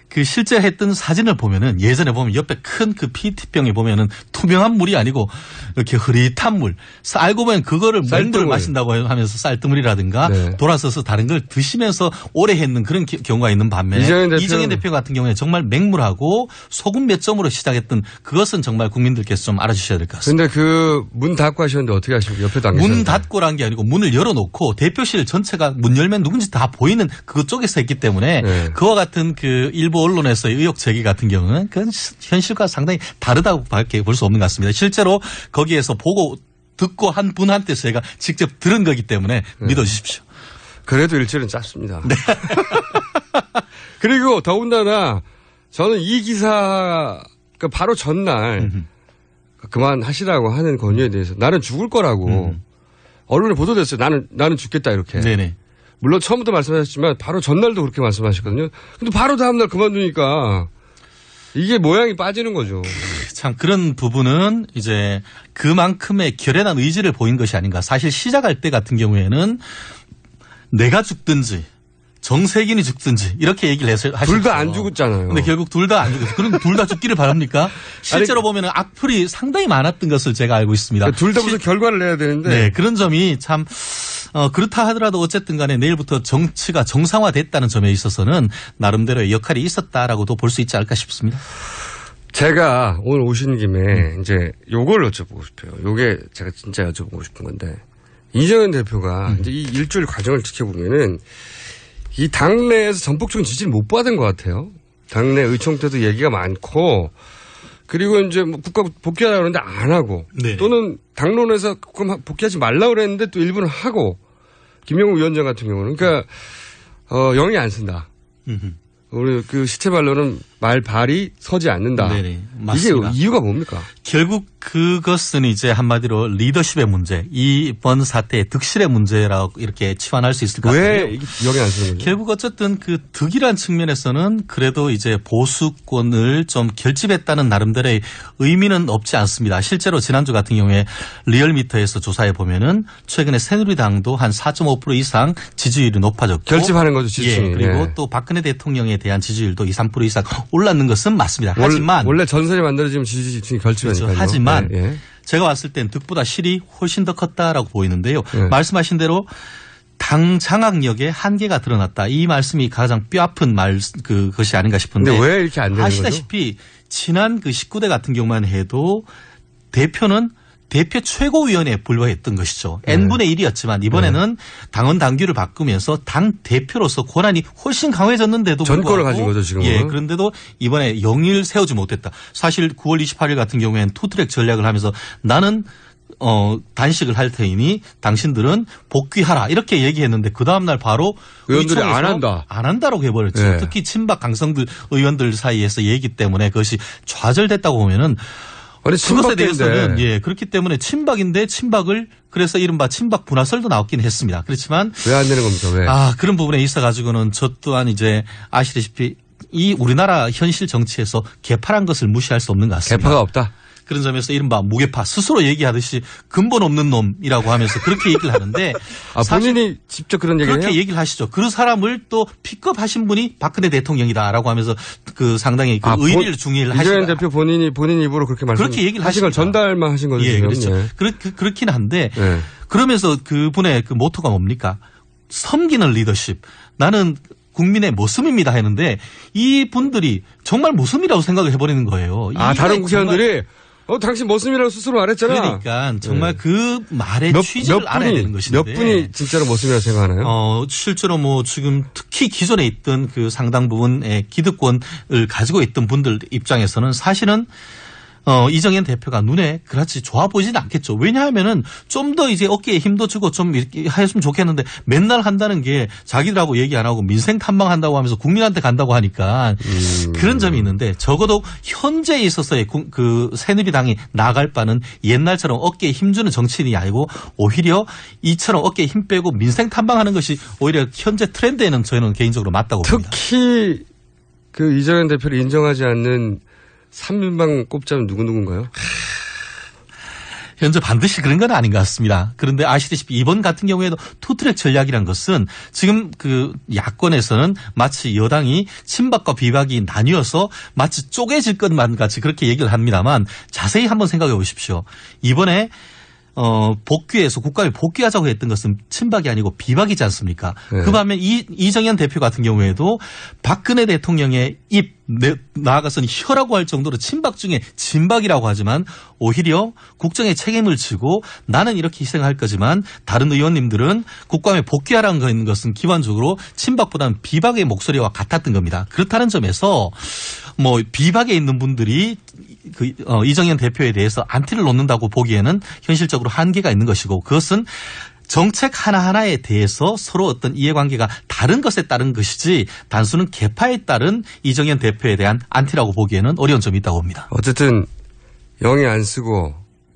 그 실제 했던 사진을 보면은 예전에 보면 옆에 큰 그 PET병에 보면은 투명한 물이 아니고 이렇게 흐릿한 물. 알고 보면 그거를 맹물을 마신다고 하면서 쌀뜨물이라든가 네. 돌아서서 다른 걸 드시면서 오래 했는 그런 경우가 있는 반면에 이정현 대표 같은 경우에 정말 맹물하고 소금 몇 점으로 시작했던 그것은 정말 국민들께서 좀 알아주셔야 될 것 같습니다. 근데 그 문 닫고 하셨는데 어떻게 하십니까? 옆에도 안 계셨는데. 문 닫고란 게 아니고 문을 열어놓고 대표실 전체가 문 열면 누군지 다 보이는 그쪽에서 했기 때문에 네. 그와 같은 그 일부 언론에서의 의혹 제기 같은 경우는 그건 현실과 상당히 다르다고 밖에 볼 수 없는 것 같습니다. 실제로 거기에서 보고 듣고 한 분한테 제가 직접 들은 거기 때문에 믿어주십시오. 그래도 일주일은 짧습니다. 네. 그리고 더군다나 저는 이 기사 바로 전날 그만하시라고 하는 권유에 대해서 나는 죽을 거라고 언론에 보도됐어요. 나는 죽겠다 이렇게. 네네. 물론 처음부터 말씀하셨지만 바로 전날도 그렇게 말씀하셨거든요. 근데 바로 다음날 그만두니까 이게 모양이 빠지는 거죠. 참 그런 부분은 이제 그만큼의 결연한 의지를 보인 것이 아닌가. 사실 시작할 때 같은 경우에는 내가 죽든지 정세균이 죽든지 이렇게 얘기를 하셨어요. 둘 다 안 죽었잖아요. 근데 결국 둘 다 안 죽었어요. 그럼 둘 다 죽기를 바랍니까? 실제로 보면 악플이 상당히 많았던 것을 제가 알고 있습니다. 둘 다 무슨 결과를 내야 되는데. 네, 그런 점이 참 그렇다 하더라도 어쨌든 간에 내일부터 정치가 정상화됐다는 점에 있어서는 나름대로의 역할이 있었다라고도 볼 수 있지 않을까 싶습니다. 제가 오늘 오신 김에 이제 요걸 여쭤보고 싶어요. 요게 제가 진짜 여쭤보고 싶은 건데 이정현 대표가 이제 이 일주일 과정을 지켜보면은 이 당내에서 전폭적인 지지를 못 받은 것 같아요. 당내 의총 때도 얘기가 많고 그리고 이제 뭐 국가 복귀하라 그러는데 안 하고 네. 또는 당론에서 국가 복귀하지 말라 그랬는데 또 일부는 하고 김영우 위원장 같은 경우는 그러니까 영이 안 쓴다. 우리 그 시체 반론은 발이 서지 않는다. 네네, 맞습니다. 이게 이유가 뭡니까? 결국 그것은 이제 한마디로 리더십의 문제, 이번 사태의 득실의 문제라고 이렇게 치환할 수 있을 것 같아요. 왜 영이 안 쓰는 거죠? 결국 어쨌든 그 득이란 측면에서는 그래도 이제 보수권을 좀 결집했다는 나름대로의 의미는 없지 않습니다. 실제로 지난주 같은 경우에 리얼미터에서 조사해 보면은 최근에 새누리당도 한 4.5% 이상 지지율이 높아졌고 결집하는 거죠, 지지층이. 예, 그리고 예. 또 박근혜 대통령에 대한 지지율도 2, 3% 이상 올랐는 것은 맞습니다. 하지만 원래 전선이 만들어지면 지지층이 결집하니까요. 그렇죠. 하지만 예. 제가 봤을 땐 득보다 실이 훨씬 더 컸다라고 보이는데요. 예. 말씀하신 대로 당 장악력에 한계가 드러났다. 이 말씀이 가장 뼈아픈 그것이 아닌가 싶은데. 근데 왜 이렇게 안 되는 거죠? 아시다시피 지난 그 19대 같은 경우만 해도 대표는 대표 최고위원회에 불과했던 것이죠. N분의 1이었지만 이번에는 당원 당규를 바꾸면서 당 대표로서 권한이 훨씬 강해졌는데도 전권을 불구하고 가진 거죠, 지금은. 예, 그런데도 이번에 영의를 세우지 못했다. 사실 9월 28일 같은 경우에는 투트랙 전략을 하면서 나는 단식을 할 테니 당신들은 복귀하라 이렇게 얘기했는데 그 다음날 바로 의원들이 의총에서 안 한다. 안 한다라고 해버렸죠. 네. 특히 친박 강성들 의원들 사이에서 얘기 때문에 그것이 좌절됐다고 보면은 아니, 그것에 친박인데. 대해서는 예 그렇기 때문에 친박인데 친박을 그래서 이른바 친박 분화설도 나왔긴 했습니다. 그렇지만 왜 안 되는 겁니까? 왜? 그런 부분에 있어 가지고는 저 또한 이제 아시다시피 이 우리나라 현실 정치에서 개파란 것을 무시할 수 없는 것 같습니다. 개파가 없다. 그런 점에서 이른바 무개파 스스로 얘기하듯이 근본 없는 놈이라고 하면서 그렇게 얘기를 하는데 본인이 직접 그런 얘기를 그렇게 해요? 얘기를 하시죠. 그 사람을 또 픽업하신 분이 박근혜 대통령이다라고 하면서 그 상당히 그 의리를 중의를 하시죠. 이재현 대표 본인 입으로 그렇게 그렇게 얘기를 하신 걸 하십니다. 전달만 하신 거죠. 예, 지금. 그렇죠. 예. 그렇긴 한데 예. 그러면서 그분의 그 모토가 뭡니까? 섬기는 리더십. 나는 국민의 모습입니다 했는데 이 분들이 정말 모습이라고 생각을 해버리는 거예요. 다른 국회의원들이 당신 모습이라고 스스로 말했잖아. 그러니까 정말 그 말의 취지를 알아야 되는 것인데. 몇 분이 진짜로 모습이라고 생각하나요? 실제로 뭐 지금 특히 기존에 있던 그 상당 부분의 기득권을 가지고 있던 분들 입장에서는 사실은 이정현 대표가 눈에 그렇지 좋아 보이지는 않겠죠. 왜냐하면은 좀 더 이제 어깨에 힘도 주고 좀 이렇게 했으면 좋겠는데 맨날 한다는 게 자기들하고 얘기 안 하고 민생 탐방한다고 하면서 국민한테 간다고 하니까 그런 점이 있는데 적어도 현재에 있어서의 그 새누리당이 나갈 바는 옛날처럼 어깨에 힘주는 정치인이 아니고 오히려 이처럼 어깨에 힘 빼고 민생 탐방하는 것이 오히려 현재 트렌드에는 저희는 개인적으로 맞다고 봅니다. 특히 그 이정현 대표를 인정하지 않는 3인방 꼽자면 누군가요? 현재 반드시 그런 건 아닌 것 같습니다. 그런데 아시다시피 이번 같은 경우에도 투트랙 전략이란 것은 지금 그 야권에서는 마치 여당이 친박과 비박이 나뉘어서 마치 쪼개질 것만 같이 그렇게 얘기를 합니다만 자세히 한번 생각해 보십시오. 이번에 복귀해서 국감에 복귀하자고 했던 것은 친박이 아니고 비박이지 않습니까? 네. 그 반면 이정현 대표 같은 경우에도 박근혜 대통령의 나아가서는 혀라고 할 정도로 친박 중에 진박이라고 하지만 오히려 국정에 책임을 지고 나는 이렇게 희생할 거지만 다른 의원님들은 국감에 복귀하라는 것은 기본적으로 친박보다는 비박의 목소리와 같았던 겁니다. 그렇다는 점에서 뭐 비박에 있는 분들이 이정현 대표에 대해서 안티를 놓는다고 보기에는 현실적으로 한계가 있는 것이고 그것은 정책 하나하나에 대해서 서로 어떤 이해관계가 다른 것에 따른 것이지 단순한 개파에 따른 이정현 대표에 대한 안티라고 보기에는 어려운 점이 있다고 봅니다. 어쨌든 영이 안 쓰고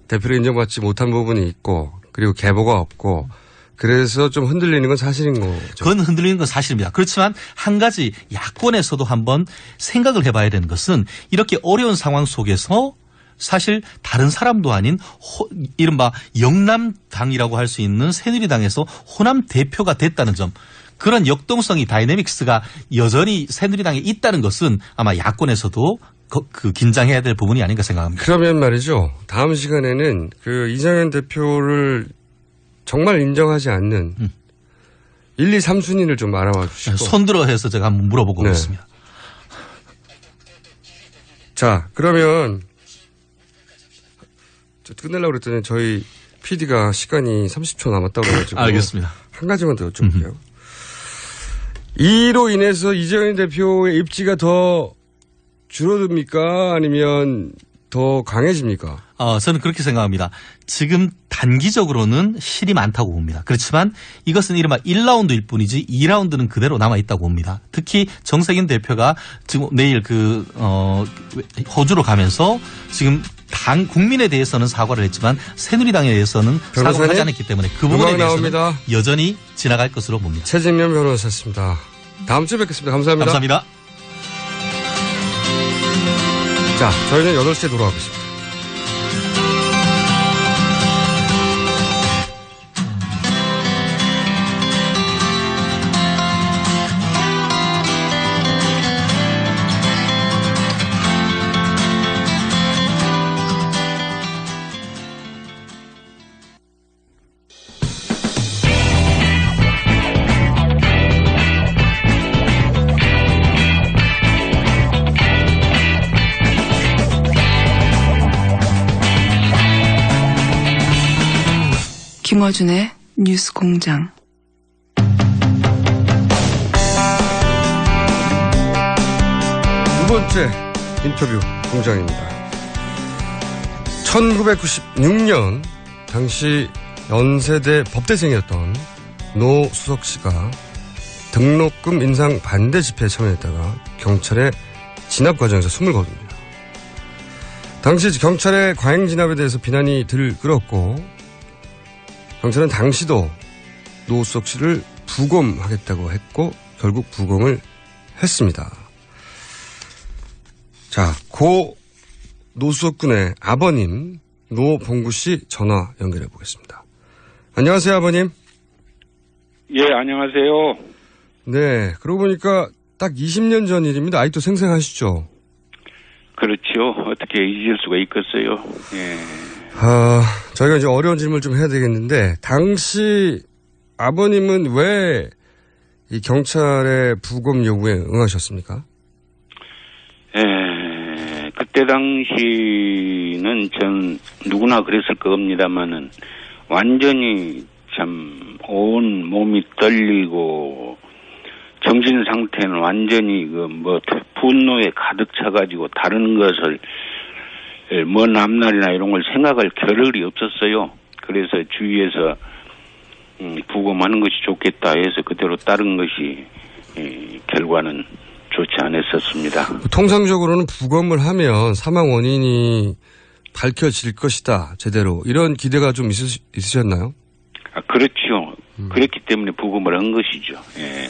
대표를 인정받지 못한 부분이 있고 그리고 계보가 없고 그래서 좀 흔들리는 건 사실인 거죠. 그건 흔들리는 건 사실입니다. 그렇지만 한 가지 야권에서도 한번 생각을 해봐야 되는 것은 이렇게 어려운 상황 속에서 사실 다른 사람도 아닌 이른바 영남당이라고 할 수 있는 새누리당에서 호남 대표가 됐다는 점. 그런 역동성이 다이내믹스가 여전히 새누리당에 있다는 것은 아마 야권에서도 그 긴장해야 될 부분이 아닌가 생각합니다. 그러면 말이죠. 다음 시간에는 그 이정현 대표를 정말 인정하지 않는 1, 2, 3순위를 좀 알아봐 주시고. 손들어 해서 제가 한번 물어보고 오겠습니다. 자, 그러면 끝내려고 그랬더니 저희 PD가 시간이 30초 남았다고 그래가지고. 알겠습니다. 한 가지만 더 여쭤볼게요. 이로 인해서 이재명 대표의 입지가 더 줄어듭니까? 아니면 더 강해집니까? 저는 그렇게 생각합니다. 지금 단기적으로는 실이 많다고 봅니다. 그렇지만 이것은 이른바 1라운드일 뿐이지 2라운드는 그대로 남아있다고 봅니다. 특히 정세균 대표가 지금 내일 호주로 가면서 지금 국민에 대해서는 사과를 했지만 새누리당에 대해서는 사과를 하지 않았기 때문에 그 부분에 대해서는 나옵니다. 여전히 지나갈 것으로 봅니다. 최진년 변호사였습니다. 다음 주에 뵙겠습니다. 감사합니다. 감사합니다. 자, 저희는 8시에 돌아오겠습니다. 김어준의 뉴스 공장. 두 번째 인터뷰 공장입니다. 1996년 당시 연세대 법대생이었던 노수석 씨가 등록금 인상 반대 집회에 참여했다가 경찰의 진압 과정에서 숨을 거둡니다. 당시 경찰의 과잉 진압에 대해서 비난이 들끓었고 경찰은 당시도 노수석 씨를 부검하겠다고 했고 결국 부검을 했습니다. 자, 고 노수석 군의 아버님 노봉구 씨 전화 연결해 보겠습니다. 안녕하세요, 아버님. 예, 안녕하세요. 네, 그러고 보니까 딱 20년 전 일입니다. 아직도 생생하시죠? 그렇죠. 어떻게 잊을 수가 있겠어요. 예. 저희가 이제 어려운 질문을 좀 해야 되겠는데, 당시 아버님은 왜 이 경찰의 부검 요구에 응하셨습니까? 그때 당시는 전 누구나 그랬을 겁니다만은 완전히 참 온 몸이 떨리고 정신 상태는 완전히 분노에 가득 차가지고 다른 것을 먼 앞날이나 이런 걸 생각할 겨를이 없었어요. 그래서 주위에서 부검하는 것이 좋겠다 해서 그대로 따른 것이 결과는 좋지 않았었습니다. 통상적으로는 부검을 하면 사망 원인이 밝혀질 것이다, 제대로. 이런 기대가 좀 있으셨나요? 그렇죠. 그렇기 때문에 부검을 한 것이죠. 예.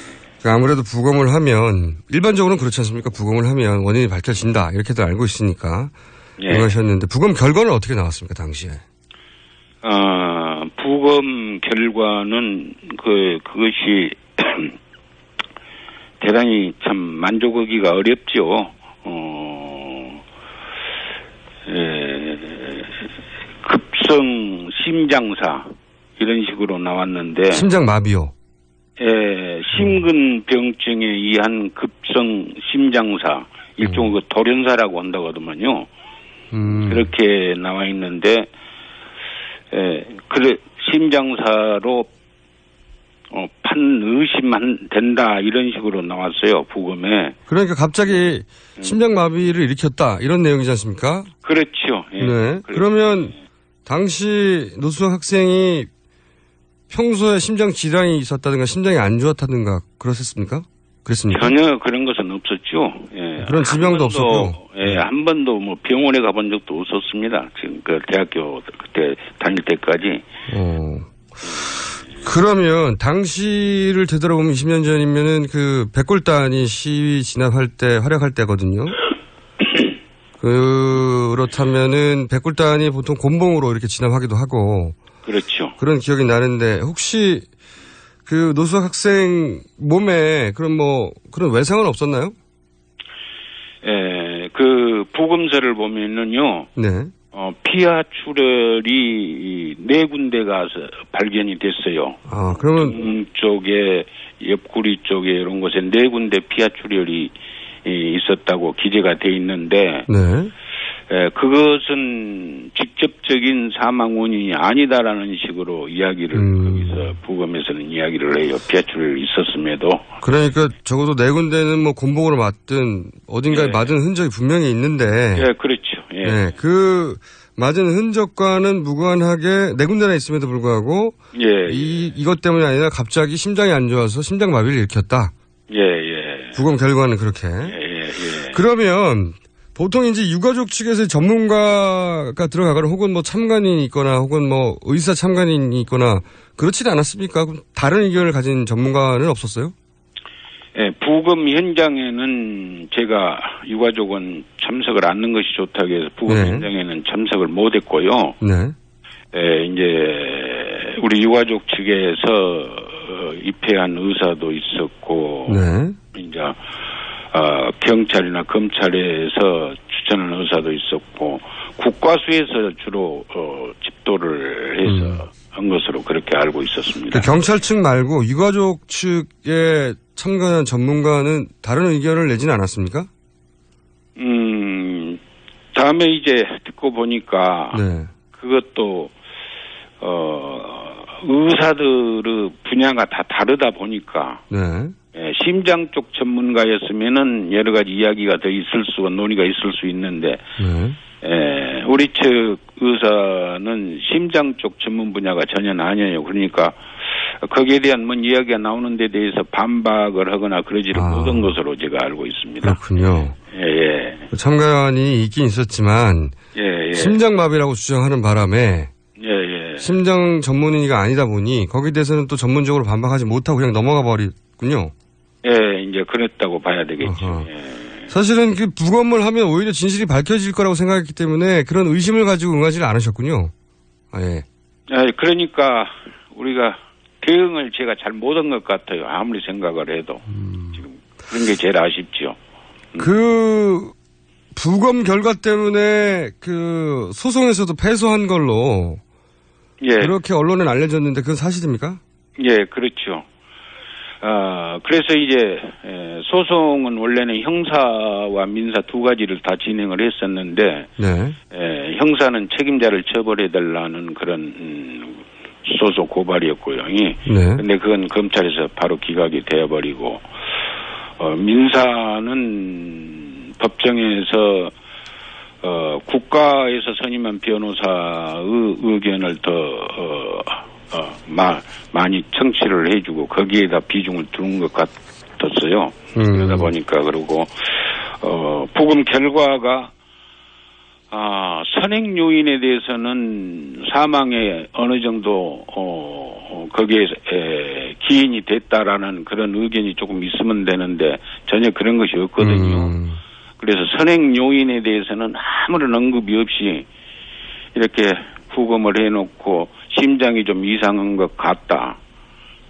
아무래도 부검을 하면, 일반적으로는 그렇지 않습니까? 부검을 하면 원인이 밝혀진다, 이렇게도 알고 있으니까. 예. 응하셨는데, 부검 결과는 어떻게 나왔습니까, 당시에? 부검 결과는 그것이 대단히 참 만족하기가 어렵죠. 급성 심장사 이런 식으로 나왔는데 심장마비요. 심근병증에 의한 급성 심장사 일종의 돌연사라고 한다고 하더만요. 그렇게 나와 있는데 심장사로 판의심만 된다 이런 식으로 나왔어요, 부검에. 그러니까 갑자기 심장마비를 일으켰다 이런 내용이지 않습니까? 그렇죠. 예. 네. 그러면 당시 노수석 학생이 평소에 심장 질환이 있었다든가 심장이 안 좋았다든가 그랬습니까? 그랬습니까? 전혀 그런 것은 없었죠. 예. 그런 질병도 없었고. 예, 한 번도 병원에 가본 적도 없었습니다. 지금 그 대학교 그때 다닐 때까지. 그러면 당시를 되돌아보면 20년 전이면은 그 백골단이 시위 진압할 때 활약할 때거든요. 그렇다면은 백골단이 보통 곤봉으로 이렇게 진압하기도 하고. 그렇죠. 그런 기억이 나는데 혹시 그 노수석 학생 몸에 그런 외상은 없었나요? 그 부검서를 보면은요. 네. 피하 출혈이 4군데가 발견이 됐어요. 그러면 등 쪽에 옆구리 쪽에 이런 곳에 4군데 피하 출혈이 있었다고 기재가 돼 있는데 네. 그것은 직접적인 사망 원인이 아니다라는 식으로 이야기를 거기서 부검에서는 이야기를 해요. 폐출이 있었음에도. 그러니까 적어도 네 군데는 뭐 곤봉으로 맞든 어딘가에 예. 맞은 흔적이 분명히 있는데. 예, 그렇죠. 예. 네, 그 맞은 흔적과는 무관하게 네 군데나 있음에도 불구하고 예. 이것 때문이 아니라 갑자기 심장이 안 좋아서 심장 마비를 일으켰다. 예, 예. 부검 결과는 그렇게. 예. 그러면 보통 이제 유가족 측에서 전문가가 들어가거나 혹은 뭐 참관인이 있거나 혹은 뭐 의사 참관인이 있거나 그렇지는 않았습니까? 그럼 다른 의견을 가진 전문가는 없었어요? 예, 부검 현장에는 제가 유가족은 참석을 않는 것이 좋다고 해서 부검 네. 현장에는 참석을 못했고요. 네. 예, 이제 우리 유가족 측에서 입회한 의사도 있었고, 네. 이제 경찰이나 검찰에서 추천한 의사도 있었고 국과수에서 주로 집도를 해서 한 것으로 그렇게 알고 있었습니다. 그 경찰 측 말고 유가족 측에 참가한 전문가는 다른 의견을 내지는 않았습니까? 다음에 이제 듣고 보니까 네. 그것도 의사들의 분야가 다 다르다 보니까 네. 예, 심장 쪽 전문가였으면은 여러 가지 이야기가 더 있을 수가 논의가 있을 수 있는데 네. 우리 측 의사는 심장 쪽 전문 분야가 전혀 아니에요. 그러니까 거기에 대한 뭔 이야기가 나오는 데 대해서 반박을 하거나 그러지를 못한 것으로 제가 알고 있습니다. 그렇군요. 예. 참관이 있긴 있었지만 예. 심장마비라고 주장하는 바람에 예. 심장 전문의가 아니다 보니 거기에 대해서는 또 전문적으로 반박하지 못하고 그냥 넘어가 버렸군요. 예, 이제 그랬다고 봐야 되겠죠. 예. 사실은 그 부검을 하면 오히려 진실이 밝혀질 거라고 생각했기 때문에 그런 의심을 가지고 응하지를 않으셨군요. 예. 그러니까 우리가 대응을 제가 잘 못한 것 같아요. 아무리 생각을 해도. 지금 그런 게 제일 아쉽죠. 그 부검 결과 때문에 그 소송에서도 패소한 걸로 예. 그렇게 언론에 알려졌는데 그건 사실입니까? 예, 그렇죠. 그래서 이제 소송은 원래는 형사와 민사 두 가지를 다 진행을 했었는데 네. 형사는 책임자를 처벌해달라는 그런 소속 고발이었고요. 근데 그건 검찰에서 바로 기각이 되어버리고 민사는 법정에서 국가에서 선임한 변호사의 의견을 더 많이 청취를 해주고 거기에다 비중을 두는 것 같았어요. 그러다 보니까 그러고 부검 결과가 선행 요인에 대해서는 사망에 어느 정도 거기에 기인이 됐다라는 그런 의견이 조금 있으면 되는데 전혀 그런 것이 없거든요. 그래서 선행 요인에 대해서는 아무런 언급이 없이 이렇게 부검을 해놓고 심장이 좀 이상한 것 같다.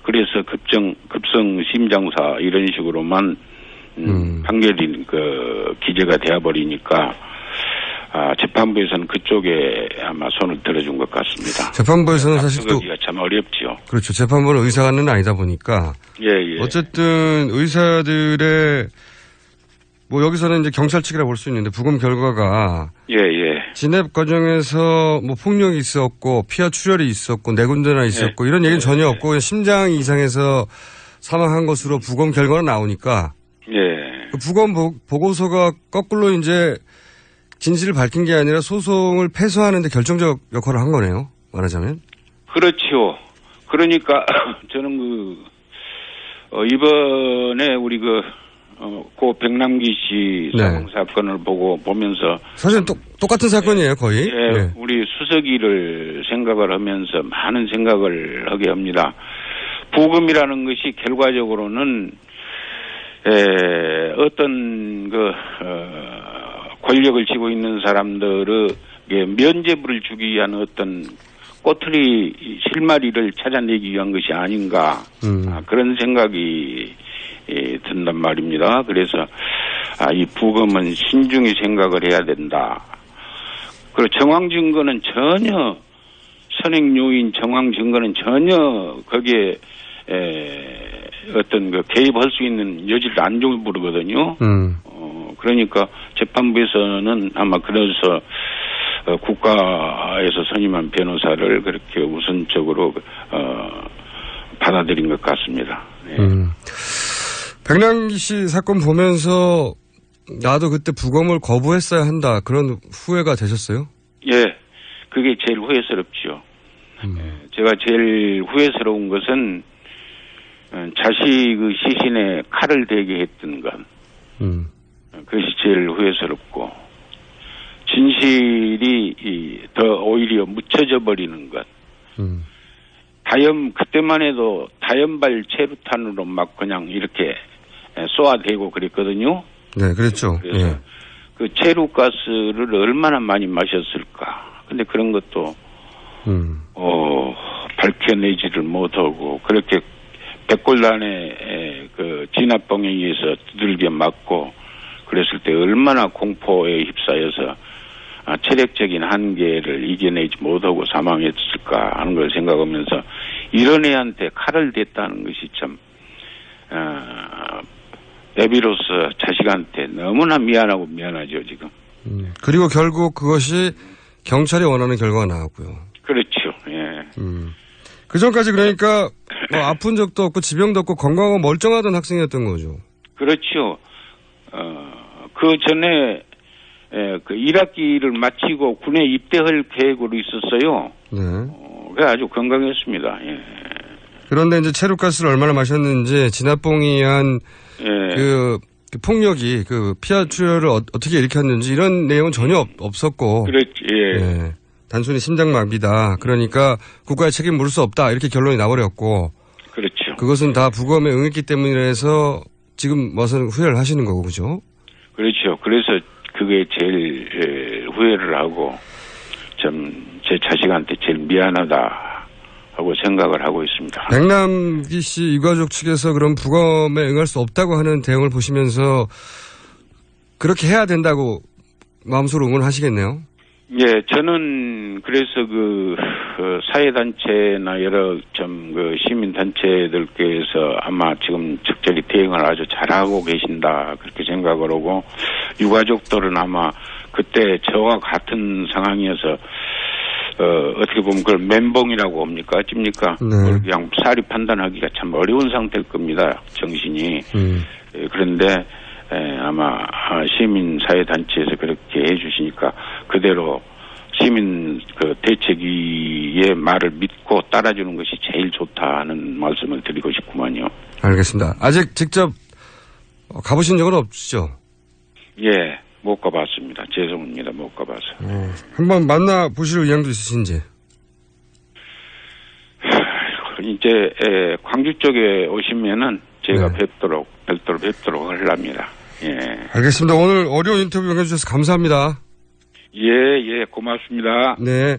그래서 급성 심장사 이런 식으로만 판결이 기재가 되어버리니까 재판부에서는 그쪽에 아마 손을 들어준 것 같습니다. 재판부에서는 사실 또 그러기가 참 어렵죠. 그렇죠. 재판부는 의사는 아니다 보니까 예. 어쨌든 의사들의 뭐 여기서는 이제 경찰 측이라 볼 수 있는데 부검 결과가 예. 진압 과정에서 뭐 폭력이 있었고 피하 출혈이 있었고 네 군데나 있었고 이런 얘기는 전혀 없고 그냥 심장 이상해서 사망한 것으로 부검 결과가 나오니까 그 부검 보고서가 거꾸로 이제 진실을 밝힌 게 아니라 소송을 패소하는데 결정적 역할을 한 거네요. 말하자면. 그렇죠. 그러니까 저는 이번에 우리 고 백남기 씨 사망 사건을 보면서 사실 똑같은 사건이에요, 거의. 예, 우리 수석이를 생각을 하면서 많은 생각을 하게 합니다. 부검이라는 것이 결과적으로는 어떤 권력을 쥐고 있는 사람들에게 면죄부를 주기 위한 어떤 꼬투리 실마리를 찾아내기 위한 것이 아닌가 그런 생각이 든단 말입니다. 그래서 이 부검은 신중히 생각을 해야 된다. 그리고 정황 증거는 전혀 선행 요인 정황 증거는 전혀 거기에 어떤 그 개입할 수 있는 여지를 안 주고 부르거든요. 그러니까 재판부에서는 아마 그래서 국가에서 선임한 변호사를 그렇게 우선적으로 받아들인 것 같습니다. 네. 백남기 씨 사건 보면서 나도 그때 부검을 거부했어야 한다 그런 후회가 되셨어요? 예, 그게 제일 후회스럽죠. 제가 제일 후회스러운 것은 자식의 시신에 칼을 대게 했던 것. 그것이 제일 후회스럽고 진실이 더 오히려 묻혀져 버리는 것. 그때만 해도 다연발 체류탄으로 막 그냥 이렇게 쏘아대고 그랬거든요. 네, 그랬죠. 그래서 예. 그 체류가스를 얼마나 많이 마셨을까. 근데 그런 것도 밝혀내지를 못하고 그렇게 백골단의 그 진압봉에 의해서 두들겨 맞고 그랬을 때 얼마나 공포에 휩싸여서 체력적인 한계를 이겨내지 못하고 사망했을까 하는 걸 생각하면서 이런 애한테 칼을 댔다는 것이 참 애비로서 자식한테 너무나 미안하죠 지금. 그리고 결국 그것이 경찰이 원하는 결과가 나왔고요. 그렇죠. 예. 그 전까지 그러니까 뭐 아픈 적도 없고 지병도 없고 건강하고 멀쩡하던 학생이었던 거죠. 그렇죠. 그 전에 그 1학기를 마치고 군에 입대할 계획으로 있었어요. 네. 그래 아주 건강했습니다. 예. 그런데 이제 체류가스를 얼마나 마셨는지 진압봉이 한 그 폭력이 그 피하 출혈을 어떻게 일으켰는지 이런 내용은 전혀 없었고. 그렇지. 예. 예. 단순히 심장마비다. 그러니까 국가의 책임 물을 수 없다. 이렇게 결론이 나버렸고. 그렇죠. 그것은 다 부검에 응했기 때문이라서 지금 와서는 후회를 하시는 거고, 그죠? 그렇죠. 그래서 그게 제일 후회를 하고 좀 제 자식한테 제일 미안하다 하고 생각을 하고 있습니다. 백남기 씨 유가족 측에서 그럼 부검에 응할 수 없다고 하는 대응을 보시면서 그렇게 해야 된다고 마음속으로 응원하시겠네요? 예, 저는 그래서 그 사회단체나 여러 그 시민단체들께서 아마 지금 적절히 대응을 아주 잘하고 계신다 그렇게 생각을 하고 유가족들은 아마 그때 저와 같은 상황이어서 어떻게 보면 그걸 멘붕이라고 합니까? 찝니까? 네. 그냥 사리 판단하기가 참 어려운 상태일 겁니다. 정신이. 그런데 아마 시민사회단체에서 그렇게 해주시니까 그대로 시민 그 대책위의 말을 믿고 따라주는 것이 제일 좋다는 말씀을 드리고 싶구만요. 알겠습니다. 아직 직접 가보신 적은 없으시죠? 예, 못 가봤습니다. 죄송합니다. 못 가봐서. 한번 만나보실 의향도 있으신지? 이제 광주 쪽에 오시면은 제가 네. 별도로 뵙도록 하렵니다. 예. 알겠습니다. 오늘 어려운 인터뷰 응해주셔서 감사합니다. 예, 고맙습니다. 네.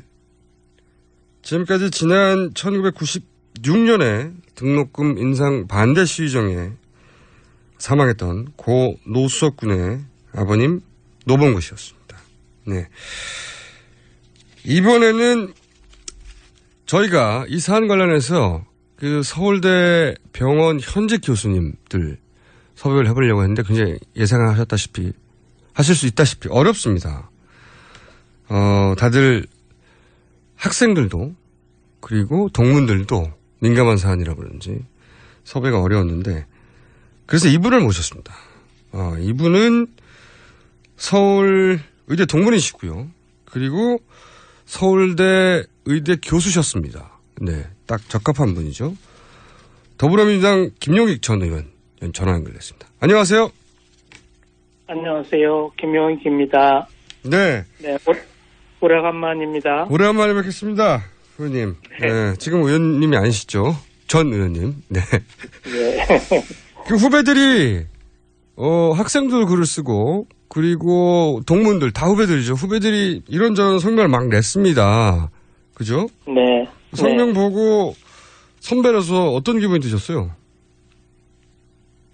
지금까지 지난 1996년에 등록금 인상 반대 시위정에 사망했던 고 노수석 군의 아버님 노봉구 씨였습니다. 네. 이번에는 저희가 이 사안 관련해서 그 서울대 병원 현직 교수님들 섭외를 해보려고 했는데 굉장히 예상하셨다시피 하실 수 있다시피 어렵습니다. 다들 학생들도 그리고 동문들도 민감한 사안이라 그런지 섭외가 어려웠는데 그래서 이분을 모셨습니다. 이분은 서울 의대 동문이시고요. 그리고 서울대 의대 교수셨습니다. 네, 딱 적합한 분이죠. 더불어민주당 김용익 전 의원 전화 연결됐습니다. 안녕하세요. 안녕하세요. 김용익입니다. 네. 네, 오래간만입니다. 오래간만에 뵙겠습니다. 의원님. 네, 지금 의원님이 아니시죠? 전 의원님. 네. 네. 그 후배들이 학생들 글을 쓰고 그리고 동문들 다 후배들이죠. 후배들이 이런저런 성명을 막 냈습니다. 그죠? 네. 성명 보고 선배로서 어떤 기분이 드셨어요?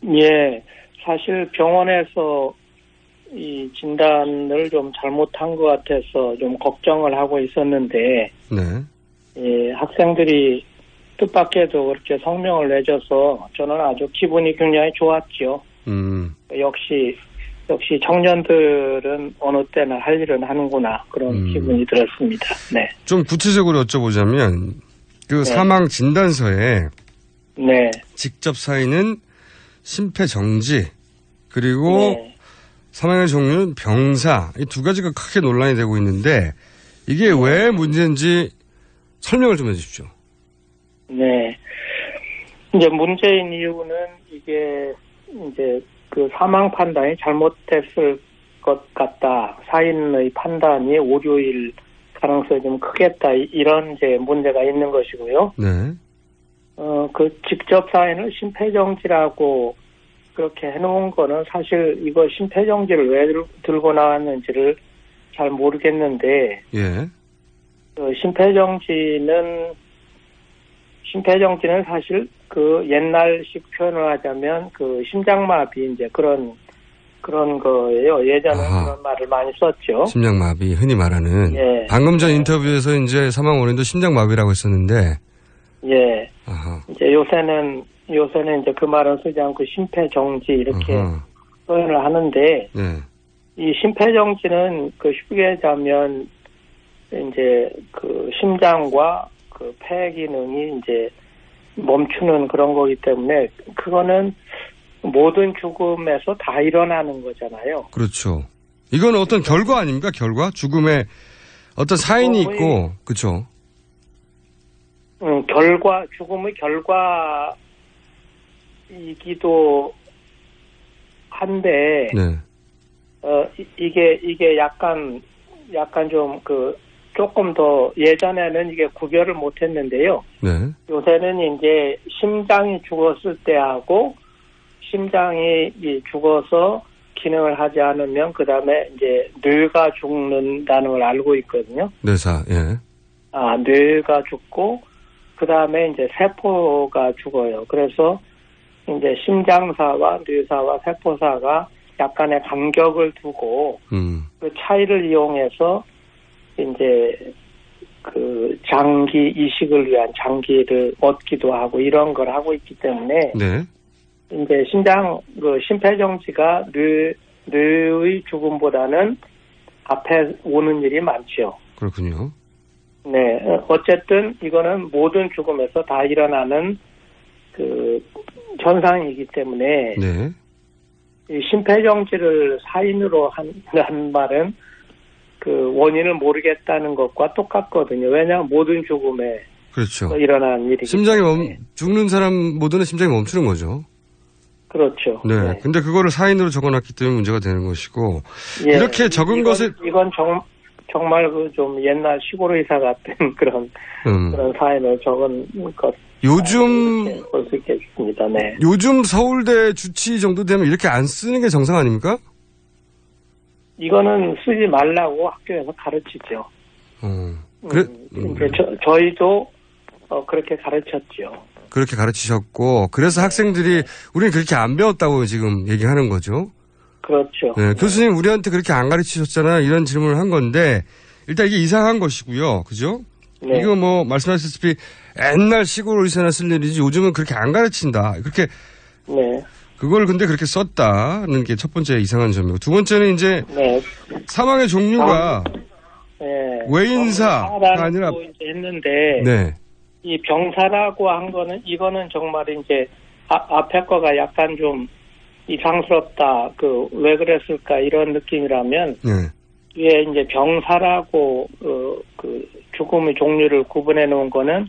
예, 사실 병원에서 이 진단을 좀 잘못한 것 같아서 좀 걱정을 하고 있었는데, 네. 예, 학생들이 뜻밖에도 그렇게 성명을 내줘서 저는 아주 기분이 굉장히 좋았죠. 역시 청년들은 어느 때나 할 일은 하는구나 그런 기분이 들었습니다. 네. 좀 구체적으로 여쭤보자면 그 사망 진단서에 네. 직접 사인은 심폐정지 그리고 사망의 종류는 병사 이 두 가지가 크게 논란이 되고 있는데 이게 왜 문제인지 설명을 좀 해주십시오. 네. 이제 문제인 이유는 이게 이제 그 사망 판단이 잘못됐을 것 같다. 사인의 판단이 오류일 가능성이 좀 크겠다. 이런 이제 문제가 있는 것이고요. 네. 그 직접 사인을 심폐정지라고 그렇게 해놓은 거는 사실 이거 심폐정지를 왜 들고 나왔는지를 잘 모르겠는데. 예. 심폐정지는 사실 그 옛날식 표현을 하자면 그 심장마비 이제 그런 거예요. 예전에 그런 말을 많이 썼죠. 심장마비 흔히 말하는. 예. 방금 전 인터뷰에서 이제 사망 원인도 심장마비라고 했었는데. 예. 아하. 이제 요새는 이제 그 말은 쓰지 않고 심폐정지 이렇게 표현을 하는데. 네. 이 심폐정지는 그 쉽게 하자면 이제 그 심장과 그 폐 기능이 이제 멈추는 그런 거기 때문에 그거는 모든 죽음에서 다 일어나는 거잖아요. 그렇죠. 이건 어떤 결과 아닙니까? 결과? 죽음의 어떤 사인이 있고, 그렇죠. 죽음의 결과이기도 한데, 네. 이게 약간 좀 조금 더 예전에는 이게 구별을 못 했는데요. 네. 요새는 이제 심장이 죽었을 때하고 심장이 죽어서 기능을 하지 않으면 그 다음에 이제 뇌가 죽는다는 걸 알고 있거든요. 뇌사, 예. 뇌가 죽고 그 다음에 이제 세포가 죽어요. 그래서 이제 심장사와 뇌사와 세포사가 약간의 간격을 두고 그 차이를 이용해서 이제 그 장기 이식을 위한 장기를 얻기도 하고 이런 걸 하고 있기 때문에 네. 이제 심폐정지가 뇌의 죽음보다는 앞에 오는 일이 많죠. 그렇군요. 네, 어쨌든 이거는 모든 죽음에서 다 일어나는 그 현상이기 때문에 네. 이 심폐정지를 사인으로 한 말은 그 원인을 모르겠다는 것과 똑같거든요. 왜냐하면 모든 죽음에 그렇죠. 일어나는 일이기 때문에. 죽는 사람 모두는 심장이 멈추는 거죠. 그렇죠. 네. 근데 그거를 사인으로 적어놨기 때문에 문제가 되는 것이고 예, 이렇게 적은 것을 이건 정말 그 좀 옛날 시골 의사 같은 그런 사인을 적은 것. 요즘 볼 수 있겠습니다. 네. 요즘 서울대 주치 정도 되면 이렇게 안 쓰는 게 정상 아닙니까? 이거는 쓰지 말라고 학교에서 가르치죠. 그래? 이제 저희도 그렇게 가르쳤죠. 그렇게 가르치셨고 그래서 학생들이 우리는 그렇게 안 배웠다고 지금 얘기하는 거죠. 그렇죠. 네, 교수님 우리한테 그렇게 안 가르치셨잖아요. 이런 질문을 한 건데 일단 이게 이상한 것이고요. 그죠? 네. 이거 뭐 말씀하셨다시피 옛날 시골 의사나 쓸 일이지 요즘은 그렇게 안 가르친다. 그렇게 네. 그걸 근데 그렇게 썼다는 게 첫 번째 이상한 점이고 두 번째는 이제 사망의 종류가 외인사가 아니라 이제 했는데 네. 이 병사라고 한 거는 이거는 정말 이제 앞에 거가 약간 좀 이상스럽다. 왜 그랬을까 이런 느낌이라면 위에 이제 병사라고 그 죽음의 종류를 구분해 놓은 거는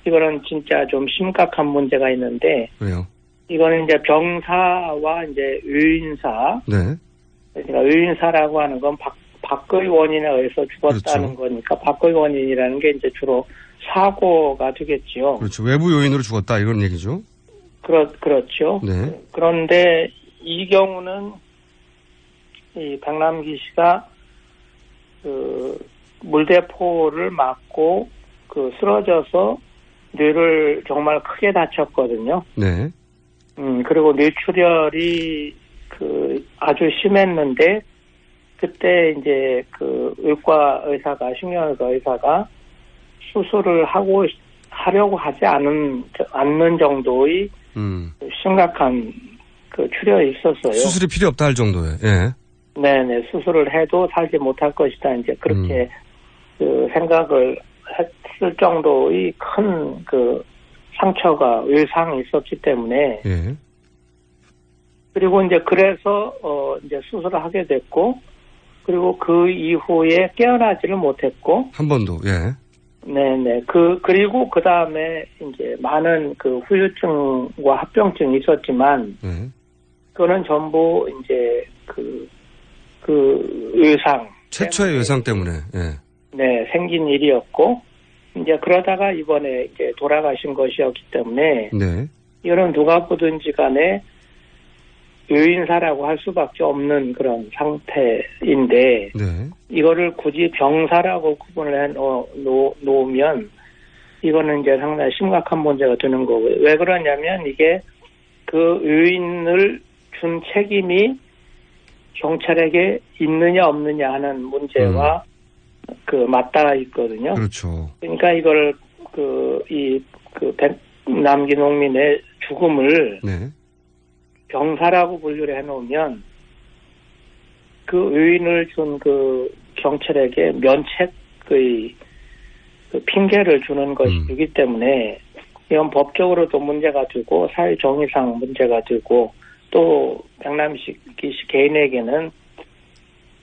이거는 진짜 좀 심각한 문제가 있는데 왜요? 이거는 이제 병사와 이제 의인사. 네. 그러니까 의인사라고 하는 건 박거의 원인에 의해서 죽었다는 그렇죠. 거니까 박거의 원인이라는 게 이제 주로 사고가 되겠지요. 그렇죠. 외부 요인으로 죽었다 이런 얘기죠. 그렇죠. 네. 그런데 이 경우는 이 박남기 씨가 그 물대포를 맞고 쓰러져서 뇌를 정말 크게 다쳤거든요. 네. 그리고 뇌출혈이 아주 심했는데 그때 이제 의과 의사가 신경외과 의사가 수술을 하려고 하지 않는 정도의 심각한 그 출혈이 있었어요. 수술이 필요 없다 할 정도에. 예. 네네, 수술을 해도 살지 못할 것이다. 이제 그렇게 그 생각을 했을 정도의 큰 그 상처가 외상이 있었기 때문에. 예. 그리고 이제 그래서 이제 수술을 하게 됐고, 그리고 그 이후에 깨어나지를 못했고. 한 번도. 예. 네네. 그리고 그 다음에 이제 많은 그 후유증과 합병증이 있었지만, 그거는 전부 이제 그 외상. 최초의 외상 때문에. 예. 네, 생긴 일이었고, 이제 그러다가 이번에 이제 돌아가신 것이었기 때문에. 네. 이거는 누가 보든지 간에 요인사라고 할 수밖에 없는 그런 상태인데, 네. 이거를 굳이 병사라고 구분을 해 놓으면, 이거는 이제 상당히 심각한 문제가 되는 거고요. 왜 그러냐면, 이게 그 요인을 준 책임이 경찰에게 있느냐 없느냐 하는 문제와 그 맞닿아 있거든요. 그렇죠. 그러니까 이걸 백남기 농민의 죽음을 네. 병사라고 분류를 해놓으면 그 요인을 준 그 경찰에게 면책의 그 핑계를 주는 것이기 때문에 이건 법적으로도 문제가 되고 사회 정의상 문제가 되고 또 백남기 씨 개인에게는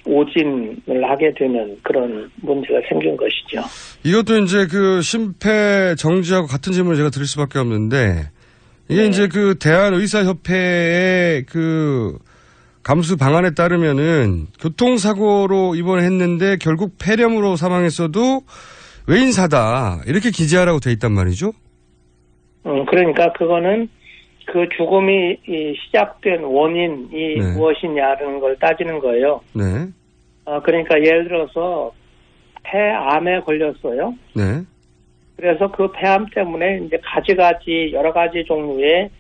오진을 하게 되는 그런 문제가 생긴 것이죠. 이것도 이제 그 심폐 정지하고 같은 질문을 제가 드릴 수밖에 없는데 이게 이제 그 대한의사협회의 그 감수 방안에 따르면은 교통사고로 입원했는데 결국 폐렴으로 사망했어도 외인사다 이렇게 기재하라고 돼 있단 말이죠. 그러니까 그거는 그 죽음이 시작된 원인이 무엇이냐는 걸 따지는 거예요. 네. 그러니까 예를 들어서 폐암에 걸렸어요. 네. 그래서 그 폐암 때문에 이제 여러 가지 종류의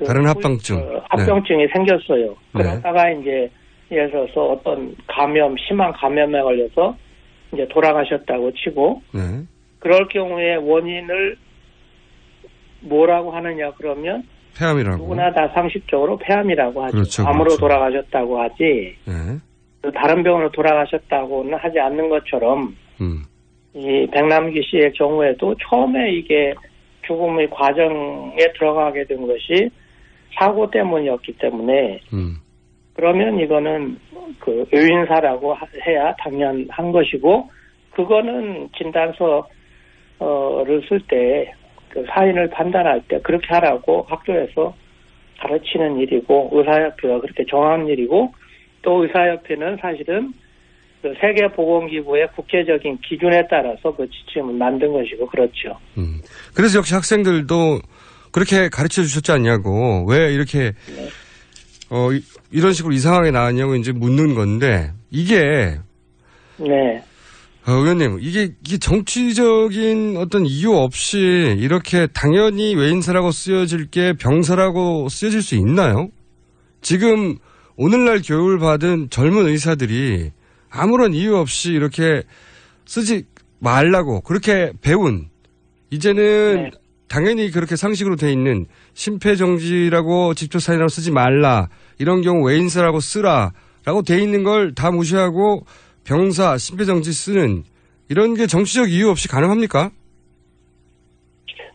다른 합병증. 합병증이 생겼어요. 그러다가 이제 예를 들어서 어떤 심한 감염에 걸려서 이제 돌아가셨다고 치고, 그럴 경우에 원인을 뭐라고 하느냐 그러면 폐암이라고. 누구나 다 상식적으로 폐암이라고 하죠. 그렇죠, 암으로 그렇죠. 돌아가셨다고 하지. 다른 병으로 돌아가셨다고는 하지 않는 것처럼 이 백남기 씨의 경우에도 처음에 이게 죽음의 과정에 들어가게 된 것이 사고 때문이었기 때문에 그러면 이거는 그 요인사라고 해야 당연한 것이고 그거는 진단서를 쓸 때 그 사인을 판단할 때 그렇게 하라고 학교에서 가르치는 일이고 의사협회가 그렇게 정한 일이고 또 의사협회는 사실은 그 세계보건기구의 국제적인 기준에 따라서 그 지침을 만든 것이고 그렇죠. 그래서 역시 학생들도 그렇게 가르쳐 주셨지 않냐고 왜 이렇게 이런 식으로 이상하게 나왔냐고 이제 묻는 건데 이게 의원님 이게 정치적인 어떤 이유 없이 이렇게 당연히 외인사라고 쓰여질 게 병사라고 쓰여질 수 있나요? 지금 오늘날 교육을 받은 젊은 의사들이 아무런 이유 없이 이렇게 쓰지 말라고 그렇게 배운 이제는 당연히 그렇게 상식으로 돼 있는 심폐정지라고 직조사인이라고 쓰지 말라 이런 경우 외인사라고 쓰라라고 돼 있는 걸 다 무시하고 병사 심폐정지 쓰는 이런 게 정치적 이유 없이 가능합니까?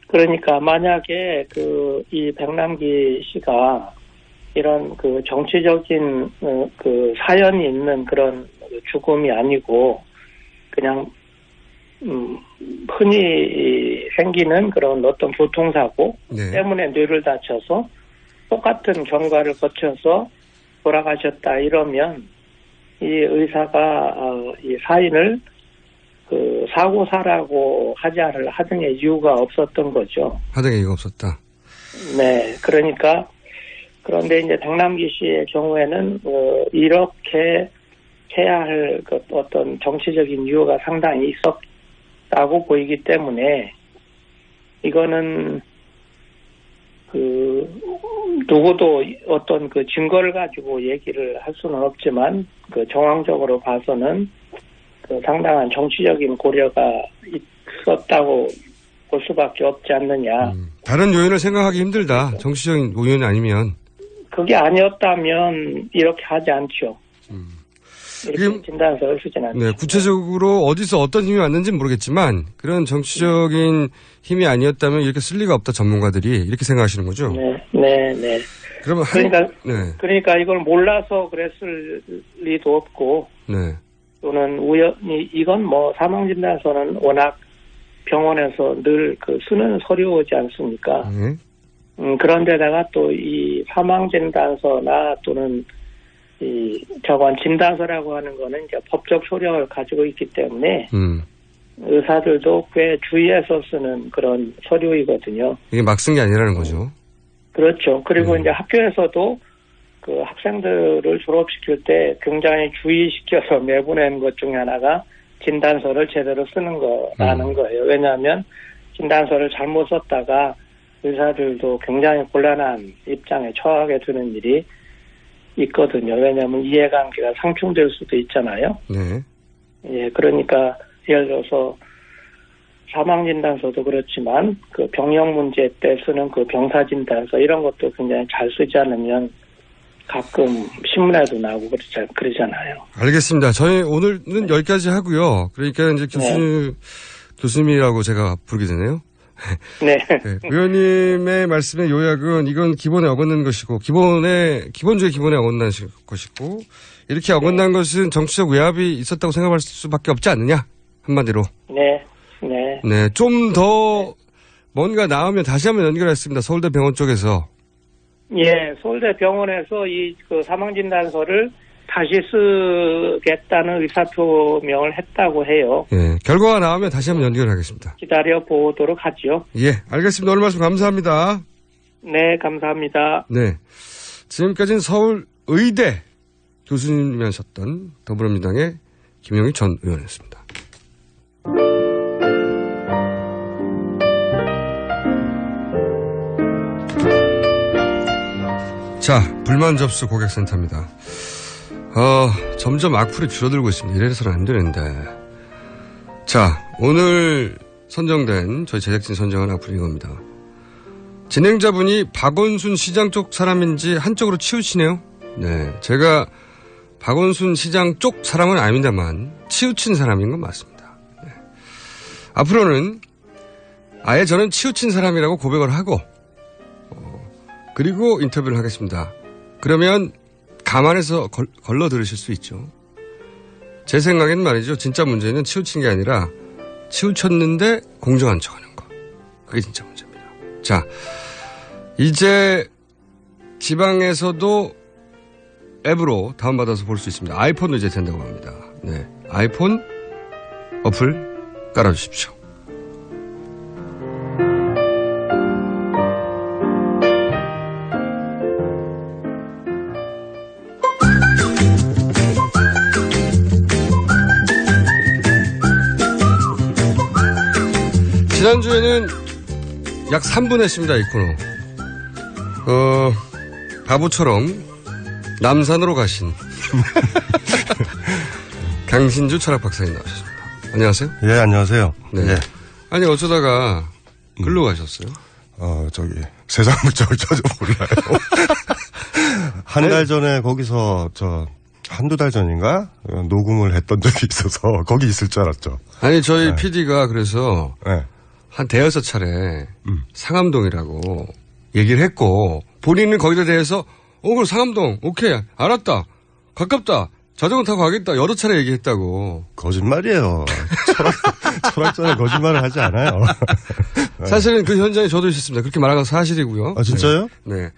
그러니까 만약에 이 백남기 씨가 이런 그 정치적인 그 사연이 있는 그런 죽음이 아니고 그냥 흔히 생기는 그런 어떤 교통사고 때문에 뇌를 다쳐서 똑같은 경과를 거쳐서 돌아가셨다 이러면 이 의사가 이 사인을 그 사고사라고 하등의 이유가 없었던 거죠. 하등의 이유가 없었다. 네, 그러니까 그런데 이제 백남기 씨의 경우에는 이렇게 해야 할 어떤 정치적인 이유가 상당히 있었다고 보이기 때문에 이거는 누구도 어떤 그 증거를 가지고 얘기를 할 수는 없지만 그 정황적으로 봐서는 그 상당한 정치적인 고려가 있었다고 볼 수밖에 없지 않느냐. 다른 요인을 생각하기 힘들다. 정치적인 요인이 아니면. 그게 아니었다면 이렇게 하지 않죠. 이렇게 진단서를 쓰진 않죠. 네, 구체적으로 어디서 어떤 힘이 왔는지는 모르겠지만 그런 정치적인 힘이 아니었다면 이렇게 쓸 리가 없다. 전문가들이 이렇게 생각하시는 거죠? 네. 그러면 그러니까 이걸 몰라서 그랬을 리도 없고 네. 또는 우연히 이건 뭐 사망진단서는 워낙 병원에서 늘 그 쓰는 서류이지 않습니까? 네. 그런데다가 또 이 사망진단서나 또는 이 저건 진단서라고 하는 거는 이제 법적 효력을 가지고 있기 때문에 의사들도 꽤 주의해서 쓰는 그런 서류이거든요. 이게 막 쓴 게 아니라는 거죠. 그렇죠. 그리고 이제 학교에서도 그 학생들을 졸업시킬 때 굉장히 주의시켜서 내보낸 것 중에 하나가 진단서를 제대로 쓰는 거라는 거예요. 왜냐하면 진단서를 잘못 썼다가 의사들도 굉장히 곤란한 입장에 처하게 되는 일이 있거든요. 왜냐하면 이해관계가 상충될 수도 있잖아요. 네. 예, 그러니까 예를 들어서 사망진단서도 그렇지만 그 병역 문제 때 쓰는 그 병사진단서 이런 것도 굉장히 잘 쓰지 않으면 가끔 신문에도 나오고 그러잖아요. 알겠습니다. 저희 오늘은 여기까지 하고요. 그러니까 이제 교수님이라고 제가 부르게 되네요. 네. 네. 의원님의 말씀의 요약은 이건 기본에 어긋난 것이고 기본주의 기본에 어긋난 것이고 이렇게 어긋난 것은 정치적 외압이 있었다고 생각할 수밖에 없지 않느냐 한마디로. 네. 좀 더 뭔가 나오면 다시 한번 연결했습니다. 서울대 병원 쪽에서. 예, 서울대 병원에서 이 그 사망진단서를 다시 쓰겠다는 의사표명을 했다고 해요. 예, 결과가 나오면 다시 한번 연결하겠습니다. 기다려 보도록 하죠. 예, 알겠습니다. 오늘 말씀 감사합니다. 네, 감사합니다. 네, 지금까지는 서울의대 교수님이셨던 더불어민주당의 김영희 전 의원이었습니다. 자, 불만 접수 고객센터입니다. 점점 악플이 줄어들고 있습니다. 이래서는 안 되는데. 자, 오늘 선정된, 저희 제작진 선정한 악플이 이겁니다. 진행자분이 박원순 시장 쪽 사람인지 한쪽으로 치우치네요. 네. 제가 박원순 시장 쪽 사람은 아닙니다만, 치우친 사람인 건 맞습니다. 네. 앞으로는 아예 저는 치우친 사람이라고 고백을 하고, 그리고 인터뷰를 하겠습니다. 그러면 감안해서 걸러 들으실 수 있죠. 제 생각에는 말이죠. 진짜 문제는 치우친 게 아니라 치우쳤는데 공정한 척하는 거. 그게 진짜 문제입니다. 자, 이제 지방에서도 앱으로 다운받아서 볼 수 있습니다. 아이폰도 이제 된다고 합니다. 네, 아이폰 어플 깔아주십시오. 지난주에는 약 3분 했습니다, 이 코너. 바보처럼 남산으로 가신 강신주 철학 박사님 나오셨습니다. 안녕하세요. 예, 안녕하세요. 네. 예. 아니, 어쩌다가 글로 가셨어요? 세상 물정을 전혀 몰라요. 한 달 전에 거기서 한두 달 전인가? 녹음을 했던 적이 있어서 거기 있을 줄 알았죠. 아니, 저희 PD가 그래서 네. 한 대여섯 차례 상암동이라고 얘기를 했고 본인은 거기에 대해서 그럼 상암동 오케이 알았다 가깝다 자전거 타고 가겠다 여러 차례 얘기했다고. 거짓말이에요. 철학자는 거짓말을 하지 않아요. 사실은 그 현장에 저도 있었습니다. 그렇게 말한 건 사실이고요. 아 진짜요? 네.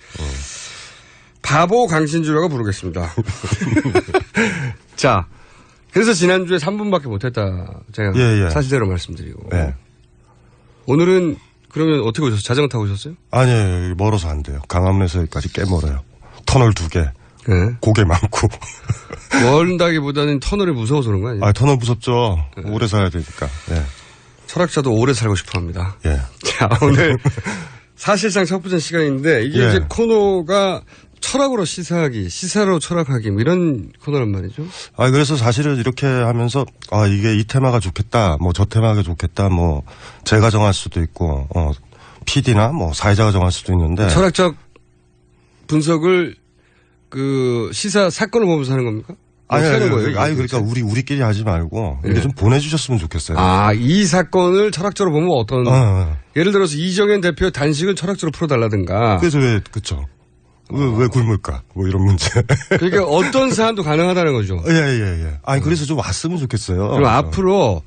바보 강신주라고 부르겠습니다. 자, 그래서 지난주에 3분밖에 못했다 제가 사실대로 말씀드리고. 네. 오늘은 그러면 어떻게 오셨어요? 자전거 타고 오셨어요? 아니요. 멀어서 안 돼요. 강암에서 여기까지 꽤 멀어요. 터널 2개. 네. 고개 많고. 멀다기보다는 터널이 무서워서 그런 거 아니에요? 터널 무섭죠. 네. 오래 살아야 되니까. 네. 철학자도 오래 살고 싶어 합니다. 예. 자, 오늘 사실상 첫 번째 시간인데 이게 이제 코너가 철학으로 시사하기, 시사로 철학하기 뭐 이런 코너란 말이죠. 그래서 사실은 이렇게 하면서 이게 이 테마가 좋겠다, 뭐 저 테마가 좋겠다, 뭐 제가 정할 수도 있고 PD나 뭐 사회자가 정할 수도 있는데 철학적 분석을 그 시사 사건을 보면서 하는 겁니까? 거예요. 거예요, 그러니까 우리끼리 하지 말고 이렇게 좀 보내주셨으면 좋겠어요. 이 사건을 철학적으로 보면 어떤 예를 들어서 이정현 대표 단식을 철학적으로 풀어달라든가. 그래서 그쵸. 왜 굶을까? 뭐 이런 문제. 그러니까 어떤 사안도 가능하다는 거죠. 예. 그래서 좀 왔으면 좋겠어요. 그럼 앞으로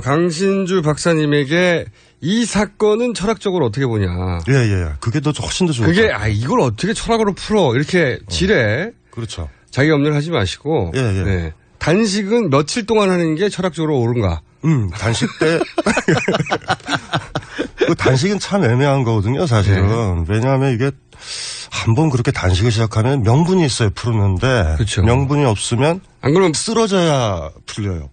강신주 박사님에게 이 사건은 철학적으로 어떻게 보냐. 예. 그게 더 훨씬 더 좋을 그게 것 같아요. 이걸 어떻게 철학으로 풀어 이렇게 지레. 그렇죠. 자기 염려를 하지 마시고. 예. 네. 단식은 며칠 동안 하는 게 철학적으로 옳은가? 단식 때. 그 단식은 참 애매한 거거든요, 사실은. 네. 왜냐하면 이게 한번 그렇게 단식을 시작하면 명분이 있어요, 푸르는데. 그렇죠. 명분이 없으면. 안 그러면 쓰러져야 풀려요.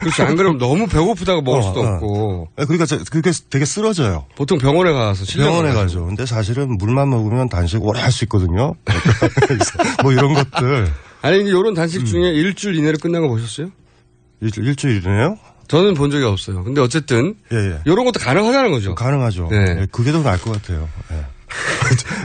그렇죠. 안 그러면 너무 배고프다고 먹을 수도 없고. 그러니까 그게 되게 쓰러져요. 보통 병원에 가서 병원에 가죠. 근데 사실은 물만 먹으면 단식 오래 할 수 있거든요. 뭐 이런 것들. 아니, 이런 단식 중에 일주일 이내로 끝난 거 보셨어요? 일주일이네요? 저는 본 적이 없어요. 근데 어쨌든. 이런 것도 가능하다는 거죠. 가능하죠. 네. 그게 더 나을 것 같아요. 네.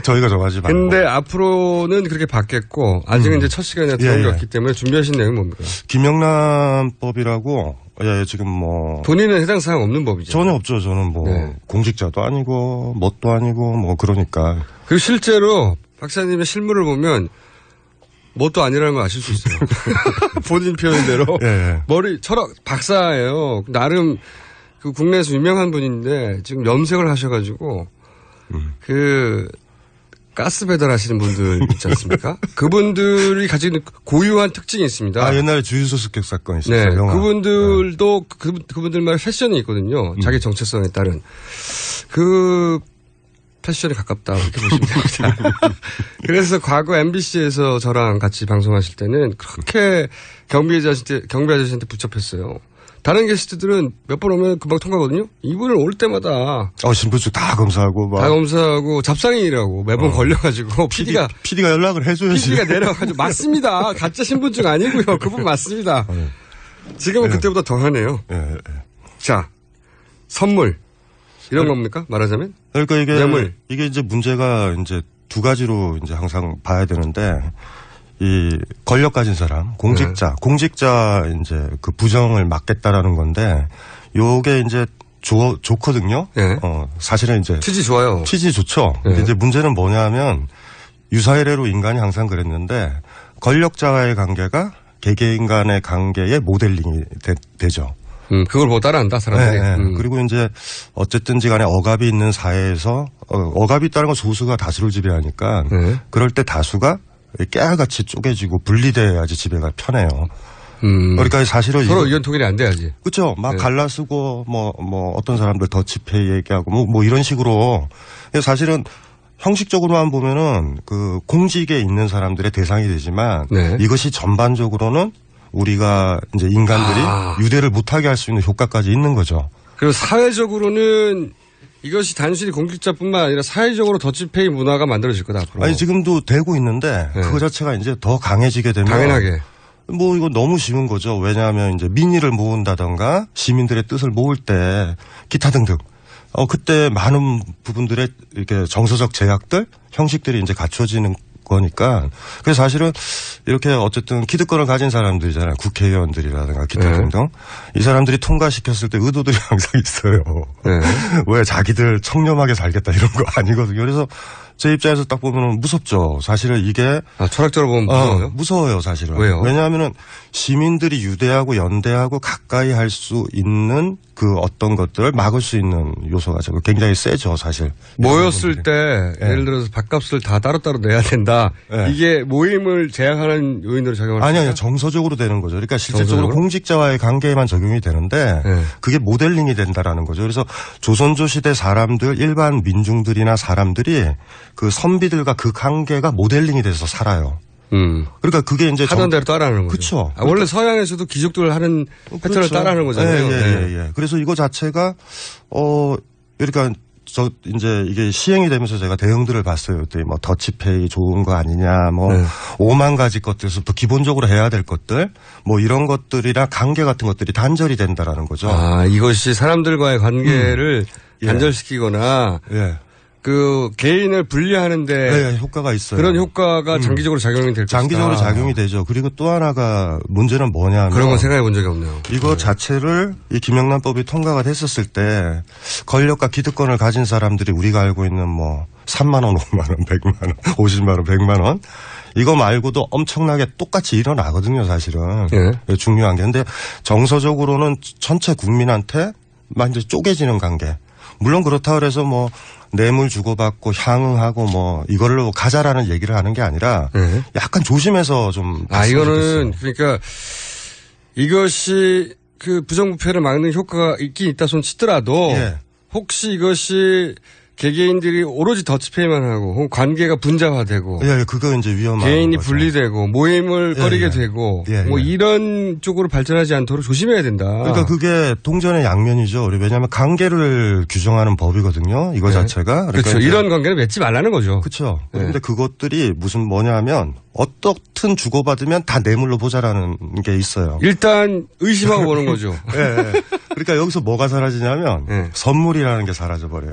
저희가 정하지 말고. 근데 앞으로는 그렇게 받겠고, 아직은 이제 첫 시간에 들어온 게 없기 때문에 준비하신 내용은 뭡니까? 김영란법이라고, 지금 뭐. 본인은 해당 사항 없는 법이죠? 전혀 없죠. 저는 뭐, 공직자도 아니고, 뭣도 아니고, 뭐, 그러니까. 그리고 실제로 박사님의 실물을 보면, 뭣도 아니라는 걸 아실 수 있어요. 본인 표현대로. 머리, 철학, 박사예요. 나름, 그 국내에서 유명한 분인데, 지금 염색을 하셔가지고, 가스 배달 하시는 분들 있지 않습니까? 그분들이 가지고 있는 고유한 특징이 있습니다. 옛날에 주유소 습격 사건이 있었어요. 네. 그분들도 그분들만의 패션이 있거든요. 자기 정체성에 따른. 그 패션에 가깝다. 이렇게 보시면 됩니다. 그래서 과거 MBC에서 저랑 같이 방송하실 때는 그렇게 경비 아저씨한테 붙잡혔어요. 다른 게스트들은 몇 번 오면 금방 통과거든요. 이분을 올 때마다. 신분증 다 검사하고. 다 검사하고 잡상인이라고 매번 걸려가지고 PD가 연락을 해줘야지. PD가 내려가지고 맞습니다. 가짜 신분증 아니고요. 그분 맞습니다. 지금은 그때보다 더 하네요. 자, 선물. 이런 겁니까? 말하자면? 그러니까 뇌물. 이게 이제 문제가 이제 두 가지로 이제 항상 봐야 되는데 이 권력 가진 사람, 공직자 이제 그 부정을 막겠다라는 건데 요게 이제 좋거든요. 사실은 이제 취지 좋아요. 취지 좋죠. 근데 이제 문제는 뭐냐면 유사일례로 인간이 항상 그랬는데 권력자와의 관계가 개개인 간의 관계의 모델링이 되죠. 그걸 보고 따라한다, 사람들이. 그리고 이제 어쨌든지 간에 억압이 있는 사회에서 억압이 있다는 건 소수가 다수를 지배하니까 그럴 때 다수가 깨알같이 쪼개지고 분리돼야지 지배가 편해요. 그러니까 사실은 서로 의견 통일이 안 돼야지. 그렇죠. 막 갈라쓰고 뭐 어떤 사람들 더치페이 얘기하고 뭐 이런 식으로 사실은 형식적으로만 보면은 그 공직에 있는 사람들의 대상이 되지만 이것이 전반적으로는 우리가 이제 인간들이 유대를 못하게 할 수 있는 효과까지 있는 거죠. 그리고 사회적으로는 이것이 단순히 공직자뿐만 아니라 사회적으로 더치페이 문화가 만들어질 거다 앞으로. 아니 지금도 되고 있는데 그거 자체가 이제 더 강해지게 되면 당연하게. 뭐 이거 너무 쉬운 거죠. 왜냐하면 이제 민의를 모은다던가 시민들의 뜻을 모을 때 기타 등등. 그때 많은 부분들의 이렇게 정서적 제약들, 형식들이 이제 갖춰지는 거니까. 그래서 사실은 이렇게 어쨌든 기득권을 가진 사람들이잖아요. 국회의원들이라든가 기타 등등. 이 사람들이 통과시켰을 때 의도들이 항상 있어요. 왜 자기들 청렴하게 살겠다 이런 거 아니거든요. 그래서 제 입장에서 딱 보면 무섭죠. 사실은 이게. 철학적으로 보면 무서워요? 무서워요, 사실은. 왜요? 왜냐하면은 시민들이 유대하고 연대하고 가까이 할 수 있는 그 어떤 것들을 막을 수 있는 요소가 굉장히 세죠, 사실. 모였을 때 예를 들어서 밥값을 다 따로따로 내야 된다. 이게 모임을 제약하는 요인으로 작용할 수 있어요? 아니요. 정서적으로 되는 거죠. 그러니까 실질적으로 공직자와의 관계에만 적용이 되는데 그게 모델링이 된다라는 거죠. 그래서 조선조 시대 사람들, 일반 민중들이나 사람들이 그 선비들과 그 관계가 모델링이 돼서 살아요. 그러니까 그게 이제 하던 대로 따라하는 거죠. 그렇죠. 원래 서양에서도 귀족들 하는 패턴을 따라하는 거잖아요. 그래서 이거 자체가 그러니까 이제 이게 시행이 되면서 제가 대응들을 봤어요. 그때 뭐 더치페이 좋은 거 아니냐, 뭐 5만 가지 것들에서부터 기본적으로 해야 될 것들, 뭐 이런 것들이랑 관계 같은 것들이 단절이 된다라는 거죠. 아, 이것이 사람들과의 관계를 단절시키거나 예. 그 개인을 분리하는데 네, 효과가 있어요. 그런 효과가 장기적으로 작용이 될 것이다. 장기적으로 작용이 되죠. 그리고 또 하나가 문제는 뭐냐면 그런 건 생각해 본 적이 없네요. 이거 자체를 이 김영란법이 통과가 됐었을 때 권력과 기득권을 가진 사람들이 우리가 알고 있는 뭐 3만 원, 5만 원, 100만 원, 50만 원, 100만 원 이거 말고도 엄청나게 똑같이 일어나거든요, 사실은. 예. 중요한 게. 근데 정서적으로는 전체 국민한테 완전히 쪼개지는 관계. 물론 그렇다 그래서 뭐 뇌물 주고받고 향응하고 뭐 이걸로 가자라는 얘기를 하는 게 아니라 약간 조심해서 좀. 아, 이거는 그러니까 이것이 그 부정부패를 막는 효과가 있긴 있다 손 치더라도 예. 혹시 이것이 개개인들이 오로지 더치페이만 하고 혹은 관계가 분자화되고 예, 그거 이제 위험한 개인이 거죠. 분리되고 모임을 예, 꺼리게 예. 되고 예, 뭐 예. 이런 쪽으로 발전하지 않도록 조심해야 된다. 그러니까 그게 동전의 양면이죠. 왜냐하면 관계를 규정하는 법이거든요. 이거 네. 자체가. 그러니까 그렇죠. 이제 이런 관계는 맺지 말라는 거죠. 그렇죠. 네. 그런데 그것들이 무슨 뭐냐면 어떻든 주고받으면 다 뇌물로 보자라는 게 있어요. 일단 의심하고 보는 거죠. 예. 그러니까 여기서 뭐가 사라지냐면 네. 선물이라는 게 사라져 버려요.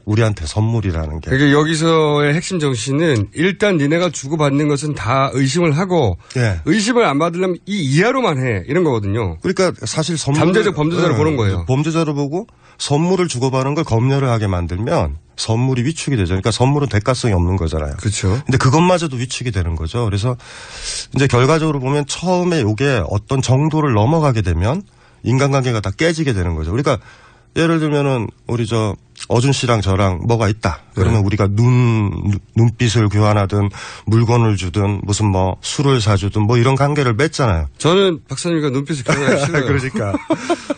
우리한테 선물이라는 게. 그러니까 여기서의 핵심 정신은 일단 니네가 주고받는 것은 다 의심을 하고 예. 의심을 안 받으려면 이 이하로만 해 이런 거거든요. 그러니까 사실 선물 잠재적 범죄자로 보는 거예요. 범죄자로 보고 선물을 주고받는 걸 검열을 하게 만들면 선물이 위축이 되죠. 그러니까 선물은 대가성이 없는 거잖아요. 그렇죠. 근데 그것마저도 위축이 되는 거죠. 그래서 이제 결과적으로 보면 처음에 이게 어떤 정도를 넘어가게 되면 인간관계가 다 깨지게 되는 거죠. 그러니까 예를 들면은 우리 어준 씨랑 저랑 뭐가 있다. 그러면 우리가 눈빛을 교환하든 물건을 주든 무슨 뭐 술을 사주든 뭐 이런 관계를 맺잖아요. 저는 박사님과 눈빛을 교환하기 싫어요. 그러니까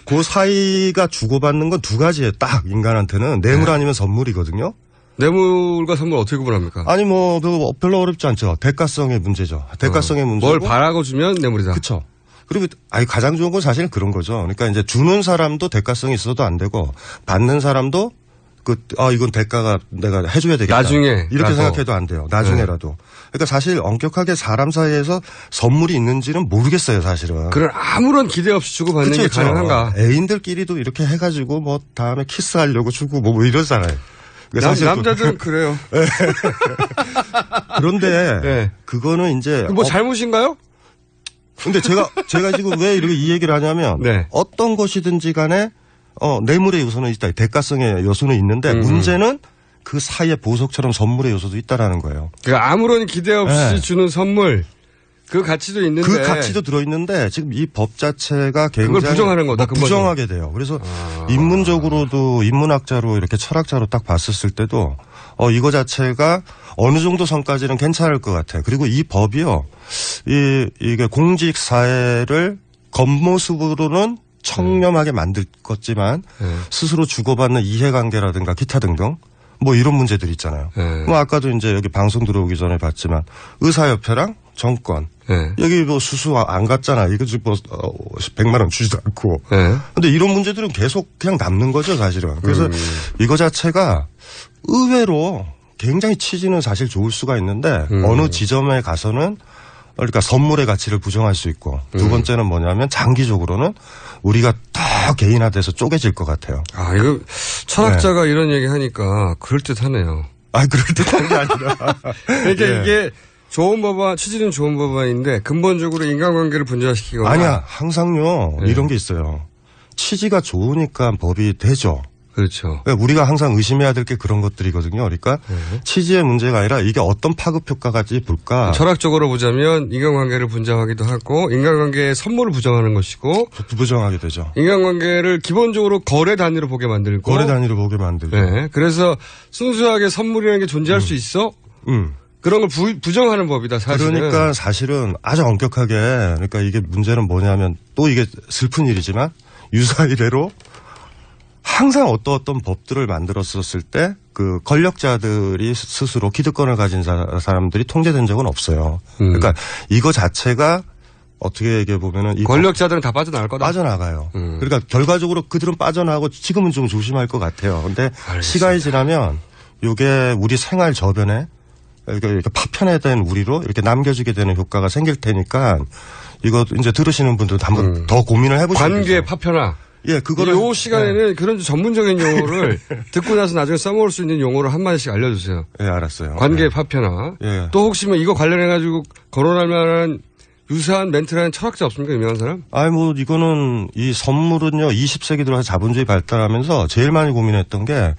그 사이가 주고받는 건 두 가지예요. 딱 인간한테는 뇌물 아니면 선물이거든요. 뇌물과 선물 어떻게 구분합니까? 아니 뭐 별로 어렵지 않죠. 대가성의 문제죠. 대가성의 문제고. 뭘 바라고 주면 뇌물이다. 그렇죠. 그리고 가장 좋은 건 사실은 그런 거죠. 그러니까 이제 주는 사람도 대가성이 있어도 안 되고 받는 사람도 이건 대가가 내가 해줘야 되겠다. 나중에 이렇게 생각해도 안 돼요. 나중에라도. 그러니까 사실 엄격하게 사람 사이에서 선물이 있는지는 모르겠어요, 사실은. 그런 아무런 기대 없이 주고받는 게 가능한가? 애인들끼리도 이렇게 해가지고 뭐 다음에 키스하려고 주고 뭐 이러잖아요. 그러니까 남자들은 그래요. 그런데 네. 그거는 이제 뭐 잘못인가요? 근데 제가 지금 왜 이렇게 이 얘기를 하냐면 네. 어떤 것이든지 간에 뇌물의 요소는 있다. 대가성의 요소는 있는데 문제는 그 사이에 보석처럼 선물의 요소도 있다라는 거예요. 그러니까 아무런 기대 없이 네. 주는 선물 그 가치도 있는데 그 가치도 들어있는데 지금 이 법 자체가 굉장히 그걸 부정하는 거다. 부정하게 돼요. 그래서 인문적으로도 인문학자로 이렇게 철학자로 딱 봤었을 때도 이거 자체가 어느 정도 선까지는 괜찮을 것 같아요. 그리고 이 법이요. 이게 공직 사회를 겉모습으로는 청렴하게 만들 것지만 스스로 주고받는 이해관계라든가 기타 등등 뭐 이런 문제들 있잖아요. 뭐 아까도 이제 여기 방송 들어오기 전에 봤지만 의사협회랑 정권 여기 뭐 수수 안 갔잖아. 이거 뭐 100만 원 주지도 않고. 근데 이런 문제들은 계속 그냥 남는 거죠, 사실은. 그래서 이거 자체가 의외로 굉장히 취지는 사실 좋을 수가 있는데 어느 지점에 가서는 그러니까 선물의 가치를 부정할 수 있고 두 번째는 뭐냐면 장기적으로는 우리가 더 개인화돼서 쪼개질 것 같아요. 아, 이거 철학자가 이런 얘기 하니까 그럴듯하네요. 아, 그럴듯한 게 아니라. 그러니까 이게 좋은 법안, 취지는 좋은 법안인데 근본적으로 인간관계를 분자시키거나. 아니야. 항상요. 이런 게 있어요. 취지가 좋으니까 법이 되죠. 그렇죠. 그러니까 우리가 항상 의심해야 될 게 그런 것들이거든요. 그러니까 취지의 문제가 아니라 이게 어떤 파급 효과까지 볼까. 철학적으로 보자면 인간관계를 분자하기도 하고 인간관계의 선물을 부정하는 것이고 부정하게 되죠. 인간관계를 기본적으로 거래 단위로 보게 만들고 거래 단위로 보게 만들죠. 네. 그래서 순수하게 선물이라는 게 존재할 수 있어? 그런 걸 부정하는 법이다, 사실은. 그러니까 사실은 아주 엄격하게 그러니까 이게 문제는 뭐냐면 또 이게 슬픈 일이지만 유사이래로 항상 어떤 법들을 만들었었을 때 그 권력자들이 스스로 기득권을 가진 사람들이 통제된 적은 없어요. 그러니까 이거 자체가 어떻게 얘기해 보면은 이 권력자들은 다 빠져나갈 거다. 빠져나가요. 그러니까 결과적으로 그들은 빠져나가고 지금은 좀 조심할 것 같아요. 근데 알겠습니다. 시간이 지나면 이게 우리 생활 저변에 이렇게 파편화된 우리로 이렇게 남겨지게 되는 효과가 생길 테니까 이거 이제 들으시는 분들도 한번 더 고민을 해보시죠. 관계 파편화. 예, 그거를. 요 시간에는 그런 전문적인 용어를 듣고 나서 나중에 써먹을 수 있는 용어를 한마디씩 알려주세요. 예, 알았어요. 관계 예. 파편화. 예. 또 혹시 뭐 이거 관련해가지고 거론할 만한 유사한 멘트라는 철학자 없습니까? 유명한 사람? 아니, 뭐, 이거는, 이 선물은요, 20세기 들어서 자본주의 발달하면서 제일 많이 고민했던 게,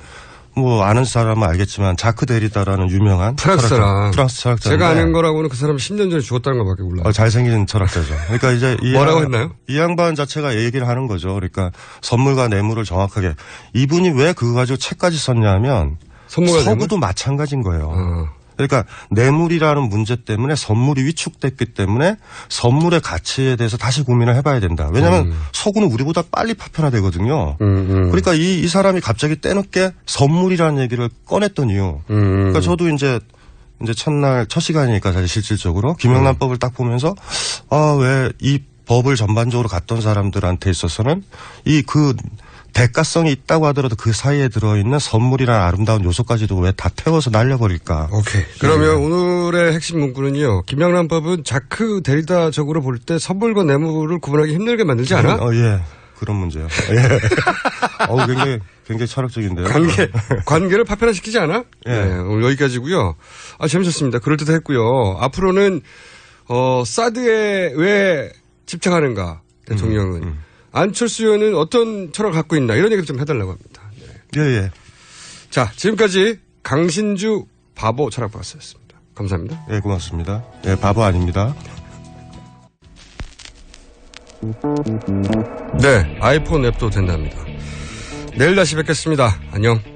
뭐, 아는 사람은 알겠지만, 자크 데리다라는 유명한. 프랑스 사람. 프랑스 철학자인데. 제가 아는 거라고는 그 사람이 10년 전에 죽었다는 것밖에 몰라요. 잘생긴 철학자죠. 그러니까 이제. 뭐라고 했나요? 이 양반 자체가 얘기를 하는 거죠. 그러니까, 선물과 뇌물을 정확하게. 이분이 왜 그거 가지고 책까지 썼냐면, 선물과 서구도 마찬가지인 거예요. 어. 그러니까 뇌물이라는 문제 때문에 선물이 위축됐기 때문에 선물의 가치에 대해서 다시 고민을 해봐야 된다. 왜냐하면 서구는 우리보다 빨리 파편화되거든요. 그러니까 이 사람이 갑자기 때늦게 선물이라는 얘기를 꺼냈던 이유. 그러니까 저도 이제 첫날 첫 시간이니까 사실 실질적으로 김영란법을 딱 보면서 왜 이 법을 전반적으로 갔던 사람들한테 있어서는 그 대가성이 있다고 하더라도 그 사이에 들어있는 선물이라는 아름다운 요소까지도 왜 다 태워서 날려버릴까. 오케이. 그러면 오늘의 핵심 문구는요. 김영란법은 자크 데리다적으로 볼 때 선물과 뇌물을 구분하기 힘들게 만들지 않아? 예. 그런 문제요. 예. 굉장히 철학적인데요. 관계를 파편화시키지 않아? 예. 네, 오늘 여기까지고요. 재밌었습니다. 그럴듯했고요. 앞으로는 사드에 왜 집착하는가 대통령은. 안철수 의원은 어떤 철학을 갖고 있나 이런 얘기를 좀 해달라고 합니다. 네. 예. 자, 지금까지 강신주 바보 철학박사였습니다. 감사합니다. 예, 고맙습니다. 예, 바보 아닙니다. 네, 아이폰 앱도 된답니다. 내일 다시 뵙겠습니다. 안녕.